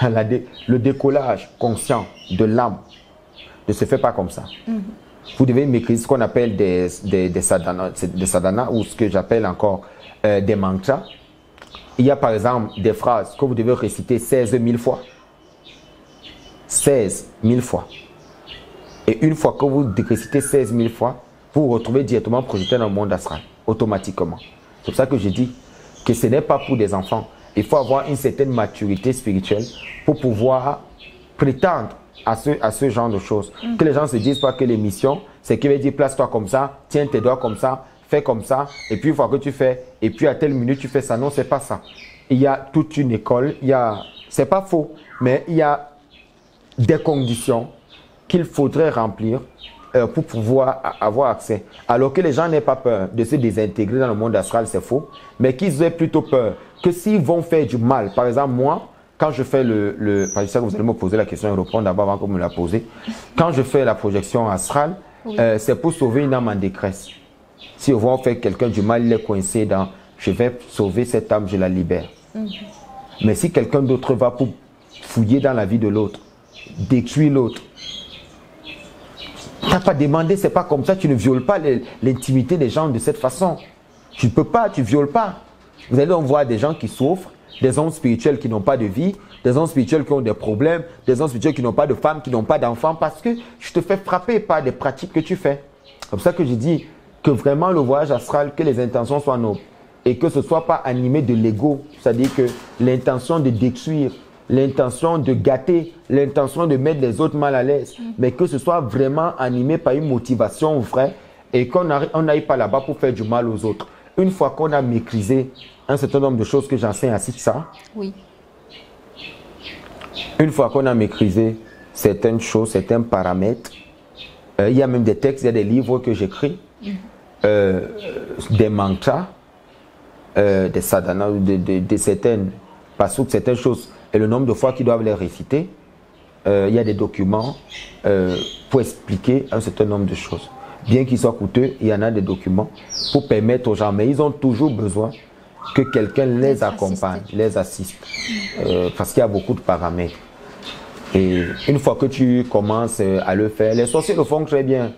S2: le décollage conscient de l'âme ne se fait pas comme ça. Vous devez maîtriser ce qu'on appelle des sadhanas ou ce que j'appelle encore des mantras. Il y a par exemple des phrases que vous devez réciter 16 000 fois. 16 000 fois. Et une fois que vous récitez 16 000 fois, vous vous retrouvez directement projeté dans le monde astral, automatiquement. C'est pour ça que je dis que ce n'est pas pour des enfants. Il faut avoir une certaine maturité spirituelle pour pouvoir prétendre à ce genre de choses. Que les gens ne se disent pas que l'émission, c'est qu'il va dire place-toi comme ça, tiens tes doigts comme ça, fais comme ça, et puis une fois que tu fais, et puis à telle minute tu fais ça. Non, c'est pas ça. Il y a toute une école, c'est pas faux, mais il y a des conditions qu'il faudrait remplir pour pouvoir avoir accès. Alors que les gens n'aient pas peur de se désintégrer dans le monde astral, c'est faux, mais qu'ils aient plutôt peur que s'ils vont faire du mal, par exemple moi, quand je fais je sais que vous allez me poser la question et répondre d'abord avant que vous me la posez. Quand je fais la projection astrale, oui, c'est pour sauver une âme en détresse. Si on fait quelqu'un du mal, il est coincé dans je vais sauver cette âme, je la libère. Mais si quelqu'un d'autre va pour fouiller dans la vie de l'autre, détruire l'autre, tu n'as pas demandé, c'est pas comme ça, tu ne violes pas l'intimité des gens de cette façon. Tu ne peux pas, tu ne violes pas. Vous allez donc voir des gens qui souffrent, des hommes spirituels qui n'ont pas de vie, des hommes spirituels qui ont des problèmes, des hommes spirituels qui n'ont pas de femmes, qui n'ont pas d'enfants, parce que je te fais frapper par des pratiques que tu fais. C'est comme ça que je dis que vraiment le voyage astral, que les intentions soient nobles et que ce ne soit pas animé de l'ego, c'est-à-dire que l'intention de détruire, l'intention de gâter, l'intention de mettre les autres mal à l'aise, mais que ce soit vraiment animé par une motivation vraie et qu'on n'aille pas là-bas pour faire du mal aux autres. Une fois qu'on a maîtrisé un certain nombre de choses que j'enseigne à ça, oui, une fois qu'on a maîtrisé certaines choses, certains paramètres, il y a même des textes, il y a des livres que j'écris, des mantras, des sadhanas, de certaines pasuk, certaines choses, et le nombre de fois qu'ils doivent les réciter. Il y a des documents pour expliquer un certain nombre de choses. Bien qu'ils soient coûteux, il y en a des documents pour permettre aux gens, mais ils ont toujours besoin que quelqu'un les accompagne, les assiste, parce qu'il y a beaucoup de paramètres. Et une fois que tu commences à le faire, les sorciers le font très bien,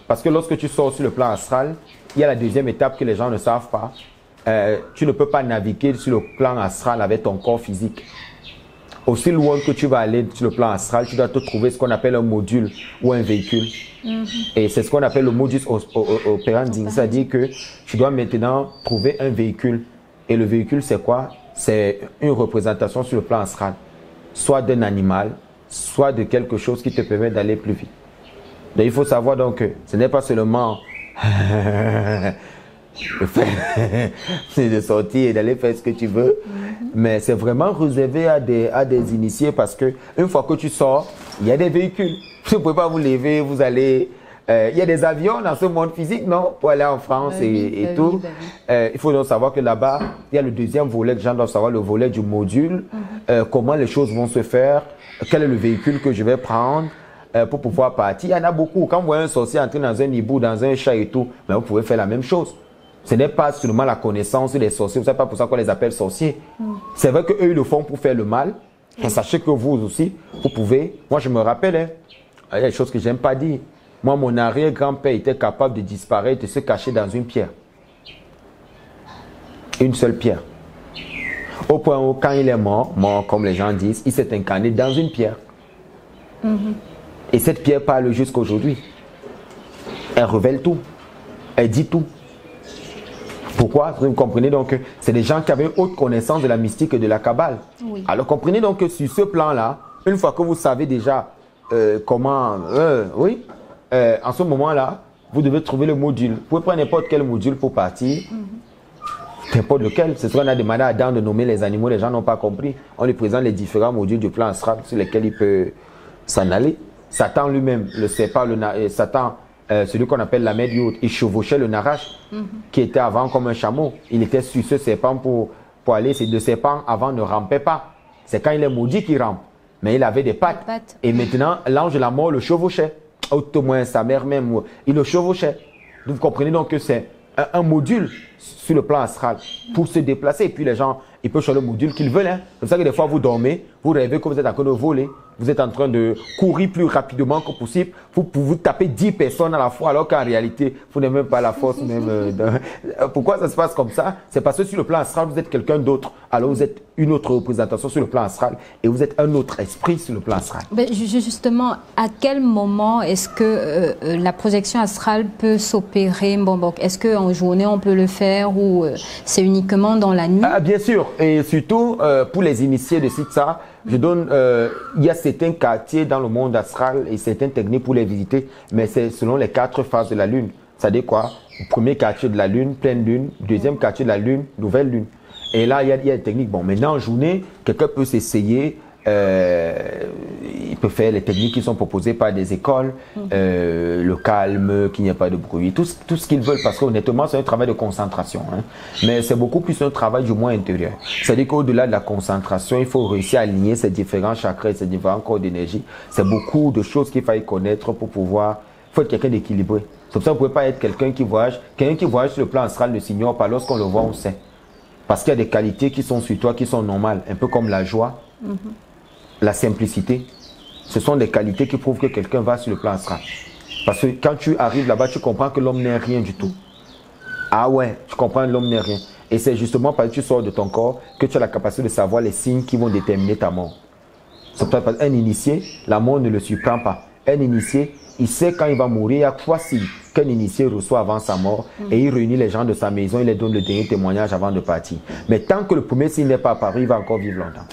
S2: parce que lorsque tu sors sur le plan astral, il y a la deuxième étape que les gens ne savent pas. Tu ne peux pas naviguer sur le plan astral avec ton corps physique. Aussi loin que tu vas aller sur le plan astral, tu dois te trouver ce qu'on appelle un module ou un véhicule. Et c'est ce qu'on appelle le modus operandi. C'est-à-dire que tu dois maintenant trouver un véhicule. Et le véhicule, c'est quoi? C'est une représentation sur le plan astral. Soit d'un animal, soit de quelque chose qui te permet d'aller plus vite. Donc il faut savoir donc que ce n'est pas seulement c'est de sortir et d'aller faire ce que tu veux, mais c'est vraiment réservé à des initiés, parce que une fois que tu sors, il y a des véhicules. Vous ne pouvez pas vous lever, vous allez... il y a des avions dans ce monde physique, non? Pour aller en France et tout. Il faut donc savoir que là-bas, il y a le deuxième volet, les gens doivent savoir le volet du module, comment les choses vont se faire, quel est le véhicule que je vais prendre pour pouvoir partir. Il y en a beaucoup. Quand vous voyez un sorcier entrer dans un hibou, dans un chat et tout, mais vous pouvez faire la même chose. Ce n'est pas seulement la connaissance des sorciers, vous ne savez pas pour ça qu'on les appelle sorciers. C'est vrai qu'eux, ils le font pour faire le mal, mais sachez que vous aussi, vous pouvez. Moi, je me rappelle, il y a des choses que je n'aime pas dire. Moi, mon arrière-grand-père était capable de disparaître, de se cacher dans une pierre. Une seule pierre. Au point où, quand il est mort, comme les gens disent, il s'est incarné dans une pierre. Et cette pierre parle jusqu'à aujourd'hui. Elle révèle tout. Elle dit tout. Pourquoi? Vous comprenez donc que c'est des gens qui avaient une haute connaissance de la mystique et de la Kabbale. Oui. Alors comprenez donc que sur ce plan-là, une fois que vous savez déjà comment... en ce moment-là, vous devez trouver le module. Vous pouvez prendre n'importe quel module pour partir. N'importe lequel. C'est ce qu'on a demandé à Adam de nommer les animaux. Les gens n'ont pas compris. On lui présente les différents modules du plan astral sur lesquels il peut s'en aller. Satan lui-même, le serpent, Satan... celui qu'on appelle la Yud, il chevauchait le Narash, qui était avant comme un chameau. Il était sur ce serpent pour aller. Le serpent avant ne rampait pas. C'est quand il est maudit qu'il rampe. Mais il avait des pattes. Et maintenant, l'ange de la mort le chevauchait. Au moins sa mère même, il le chevauchait. Vous comprenez donc que c'est un module sur le plan astral pour se déplacer. Et puis les gens, ils peuvent choisir le module qu'ils veulent. C'est pour ça que des fois vous dormez, vous rêvez que vous êtes en train de voler. Vous êtes en train de courir plus rapidement que possible pour vous taper 10 personnes à la fois, alors qu'en réalité, vous n'avez même pas la force même. Pourquoi ça se passe comme ça? C'est parce que sur le plan astral, vous êtes quelqu'un d'autre. Alors vous êtes une autre représentation sur le plan astral et vous êtes un autre esprit sur le plan astral.
S1: Mais justement, à quel moment est-ce que la projection astrale peut s'opérer? Est-ce qu'en journée, on peut le faire ou c'est uniquement dans la nuit?
S2: Bien sûr. Et surtout, pour les initiés de Sitsa, je donne, il y a certains quartiers dans le monde astral et certaines techniques pour les visiter, mais c'est selon les 4 phases de la Lune. C'est-à-dire quoi? Premier quartier de la lune, pleine lune. Deuxième quartier de la lune, nouvelle lune. Et là, il y a des techniques. Bon, maintenant, en journée, quelqu'un peut s'essayer. Il peut faire les techniques qui sont proposées par des écoles, le calme, qu'il n'y ait pas de bruit, tout ce qu'ils veulent, parce qu'honnêtement, c'est un travail de concentration. Hein. Mais c'est beaucoup plus un travail du moins intérieur. C'est-à-dire qu'au-delà de la concentration, il faut réussir à aligner ces différents chakras, ces différents corps d'énergie. C'est beaucoup de choses qu'il faille connaître pour pouvoir... Il faut être quelqu'un d'équilibré. C'est pour ça que vous ne pouvez pas être quelqu'un qui voyage. Quelqu'un qui voyage sur le plan astral ne s'ignore pas. Lorsqu'on le voit, on sait. Parce qu'il y a des qualités qui sont sur toi, qui sont normales, un peu comme la joie. La simplicité, ce sont des qualités qui prouvent que quelqu'un va sur le plan astral. Parce que quand tu arrives là-bas, tu comprends que l'homme n'est rien du tout. Ah ouais, tu comprends que l'homme n'est rien. Et c'est justement parce que tu sors de ton corps que tu as la capacité de savoir les signes qui vont déterminer ta mort. C'est pour ça qu'un initié, la mort ne le surprend pas. Un initié, il sait quand il va mourir, il y a 3 signes qu'un initié reçoit avant sa mort et il réunit les gens de sa maison, il les donne le dernier témoignage avant de partir. Mais tant que le premier signe n'est pas apparu, il va encore vivre longtemps.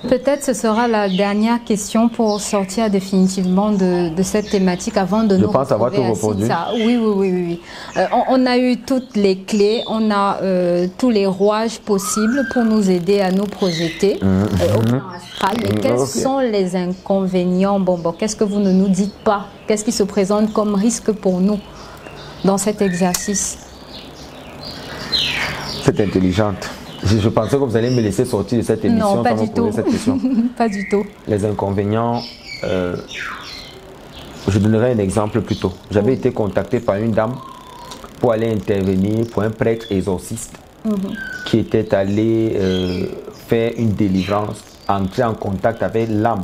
S1: Peut-être ce sera la dernière question pour sortir définitivement de cette thématique avant de nous retrouver. Je pense avoir tout répondu. Oui. On a eu toutes les clés, on a tous les rouages possibles pour nous aider à nous projeter au plan astral. Mais quels sont les inconvénients? Bon, qu'est-ce que vous ne nous dites pas? Qu'est-ce qui se présente comme risque pour nous dans cet exercice? C'est
S2: intelligente. Je pensais que vous allez me laisser sortir de cette émission.
S1: Non, pas du tout.
S2: Cette question.
S1: Pas du tout.
S2: Les inconvénients, je donnerai un exemple plus tôt. J'avais été contacté par une dame pour aller intervenir pour un prêtre exorciste qui était allé faire une délivrance, entrer en contact avec l'âme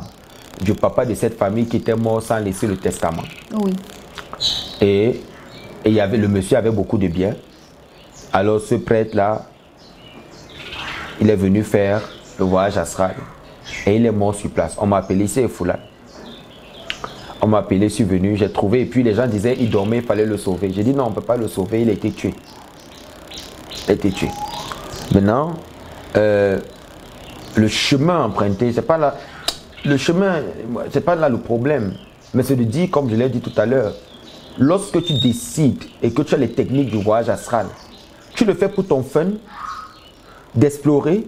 S2: du papa de cette famille qui était mort sans laisser le testament.
S1: Oui.
S2: Et le monsieur avait beaucoup de biens. Alors ce prêtre-là, il est venu faire le voyage astral et il est mort sur place. On m'a appelé ici, Foula. On m'a appelé, je suis venu, j'ai trouvé. Et puis les gens disaient, il dormait, il fallait le sauver. J'ai dit non, on ne peut pas le sauver, il a été tué. Il a été tué. Maintenant, le chemin emprunté, c'est pas là. Le chemin, c'est pas là le problème. Mais c'est de dire, comme je l'ai dit tout à l'heure, lorsque tu décides et que tu as les techniques du voyage astral, tu le fais pour ton fun, d'explorer,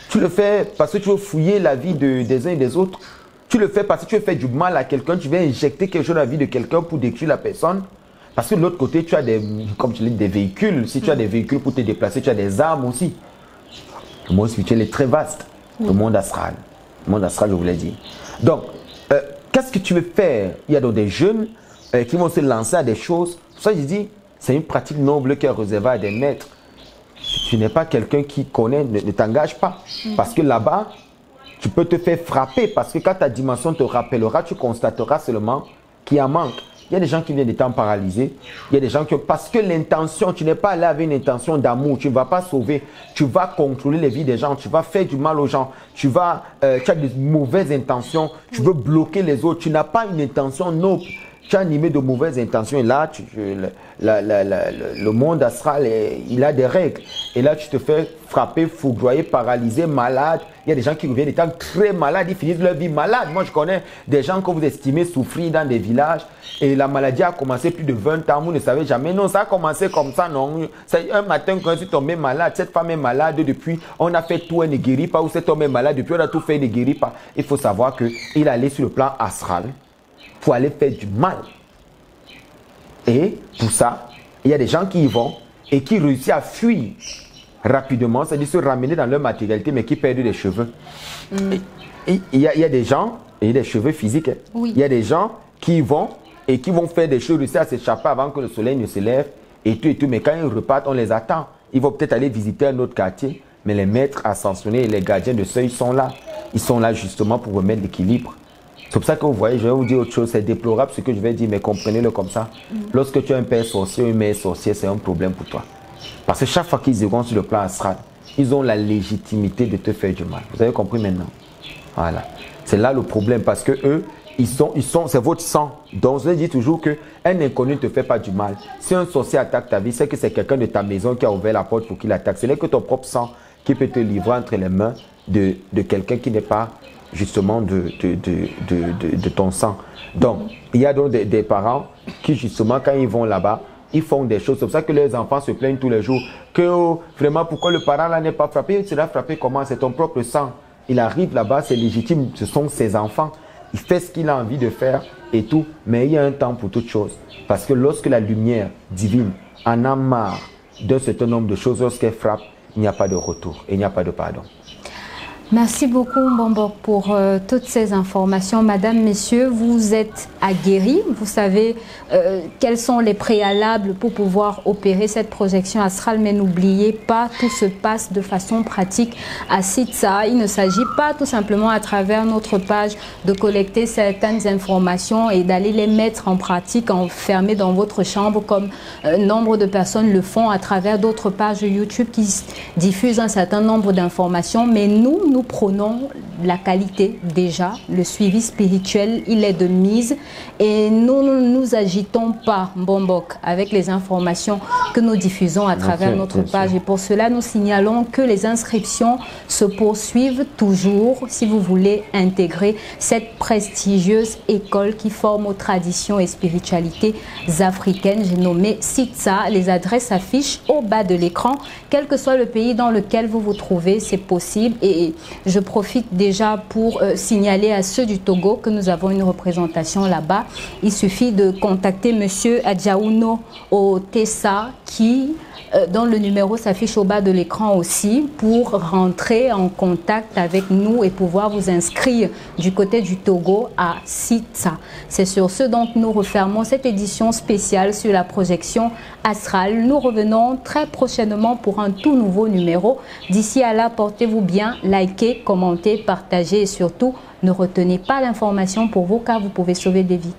S2: tu le fais parce que tu veux fouiller la vie des uns et des autres, tu le fais parce que tu veux faire du mal à quelqu'un, tu veux injecter quelque chose dans la vie de quelqu'un pour détruire la personne, parce que de l'autre côté, tu as comme tu l'as dit, des véhicules. Si tu as des véhicules pour te déplacer, tu as des armes aussi. Le monde spirituel est très vaste, le monde astral. Le monde astral, je vous l'ai dit. Donc, qu'est-ce que tu veux faire? Il y a donc des jeunes qui vont se lancer à des choses. Pour ça, je dis, c'est une pratique noble qui est réservée à des maîtres. Tu n'es pas quelqu'un qui connaît, ne t'engage pas. Parce que là-bas, tu peux te faire frapper. Parce que quand ta dimension te rappellera, tu constateras seulement qu'il y a un manque. Il y a des gens qui viennent d'étant paralysés. Il y a des gens qui... Parce que l'intention, tu n'es pas allé avec une intention d'amour. Tu ne vas pas sauver. Tu vas contrôler les vies des gens. Tu vas faire du mal aux gens. Tu as des mauvaises intentions. Tu veux bloquer les autres. Tu n'as pas une intention noble. Tu as animé de mauvaises intentions et là, le monde astral, il a des règles. Et là, tu te fais frapper, foudroyer, paralysé, malade. Il y a des gens qui reviennent étant très malades, ils finissent leur vie malade. Moi, je connais des gens que vous estimez souffrir dans des villages et la maladie a commencé plus de 20 ans, vous ne savez jamais. Non, ça a commencé comme ça, non. Un matin, quand je suis tombé malade, cette femme est malade depuis, on a fait tout, elle ne guérit pas, ou cet homme est malade depuis, on a tout fait, il ne guérit pas. Il faut savoir qu'il allait sur le plan astral pour aller faire du mal. Et pour ça, il y a des gens qui y vont et qui réussissent à fuir rapidement, c'est-à-dire se ramener dans leur matérialité, mais qui perdent des cheveux. Il y a des gens, et des cheveux physiques, il y a des gens qui y vont et qui vont faire des choses, réussir à s'échapper avant que le soleil ne se lève et tout, mais quand ils repartent, on les attend. Ils vont peut-être aller visiter un autre quartier, mais les maîtres ascensionnés et les gardiens de seuil sont là. Ils sont là justement pour remettre l'équilibre. C'est pour ça que vous voyez, je vais vous dire autre chose, c'est déplorable ce que je vais dire, mais comprenez-le comme ça. Lorsque tu as un père sorcier ou une mère sorcière, c'est un problème pour toi. Parce que chaque fois qu'ils iront sur le plan astral, ils ont la légitimité de te faire du mal. Vous avez compris maintenant? Voilà. C'est là le problème parce que eux, c'est votre sang. Donc, je dis toujours qu'un inconnu ne te fait pas du mal. Si un sorcier attaque ta vie, c'est que c'est quelqu'un de ta maison qui a ouvert la porte pour qu'il attaque. Ce n'est que ton propre sang qui peut te livrer entre les mains de quelqu'un qui n'est pas justement de ton sang. Donc, il y a donc des parents qui, justement, quand ils vont là-bas, ils font des choses. C'est pour ça que les enfants se plaignent tous les jours. Que vraiment, pourquoi le parent là n'est pas frappé? Il sera frappé comment? C'est ton propre sang. Il arrive là-bas, c'est légitime, ce sont ses enfants. Il fait ce qu'il a envie de faire et tout. Mais il y a un temps pour toute chose. Parce que lorsque la lumière divine en a marre d'un certain nombre de choses, lorsqu'elle frappe, il n'y a pas de retour et il n'y a pas de pardon.
S1: Merci beaucoup Mbombo pour toutes ces informations. Madame, messieurs, vous êtes aguerris. Vous savez quels sont les préalables pour pouvoir opérer cette projection astrale. Mais n'oubliez pas, tout se passe de façon pratique à Sitsa. Il ne s'agit pas tout simplement à travers notre page de collecter certaines informations et d'aller les mettre en pratique enfermées dans votre chambre comme nombre de personnes le font à travers d'autres pages YouTube qui diffusent un certain nombre d'informations. Mais nous prenons la qualité déjà, le suivi spirituel, il est de mise et nous ne nous agitons pas, Mbombok, avec les informations que nous diffusons à travers notre page. Et pour cela, nous signalons que les inscriptions se poursuivent toujours si vous voulez intégrer cette prestigieuse école qui forme aux traditions et spiritualités africaines. J'ai nommé Sitsa. Les adresses s'affichent au bas de l'écran. Quel que soit le pays dans lequel vous vous trouvez, c'est possible. Et je profite déjà pour signaler à ceux du Togo que nous avons une représentation là-bas. Il suffit de contacter Monsieur Adjaouno au Tessa dont le numéro s'affiche au bas de l'écran aussi pour rentrer en contact avec nous et pouvoir vous inscrire du côté du Togo à Sitsa. C'est sur ce donc nous refermons cette édition spéciale sur la projection astrale. Nous revenons très prochainement pour un tout nouveau numéro. D'ici à là, portez-vous bien, likez, commentez, partagez et surtout ne retenez pas l'information pour vous car vous pouvez sauver des vies.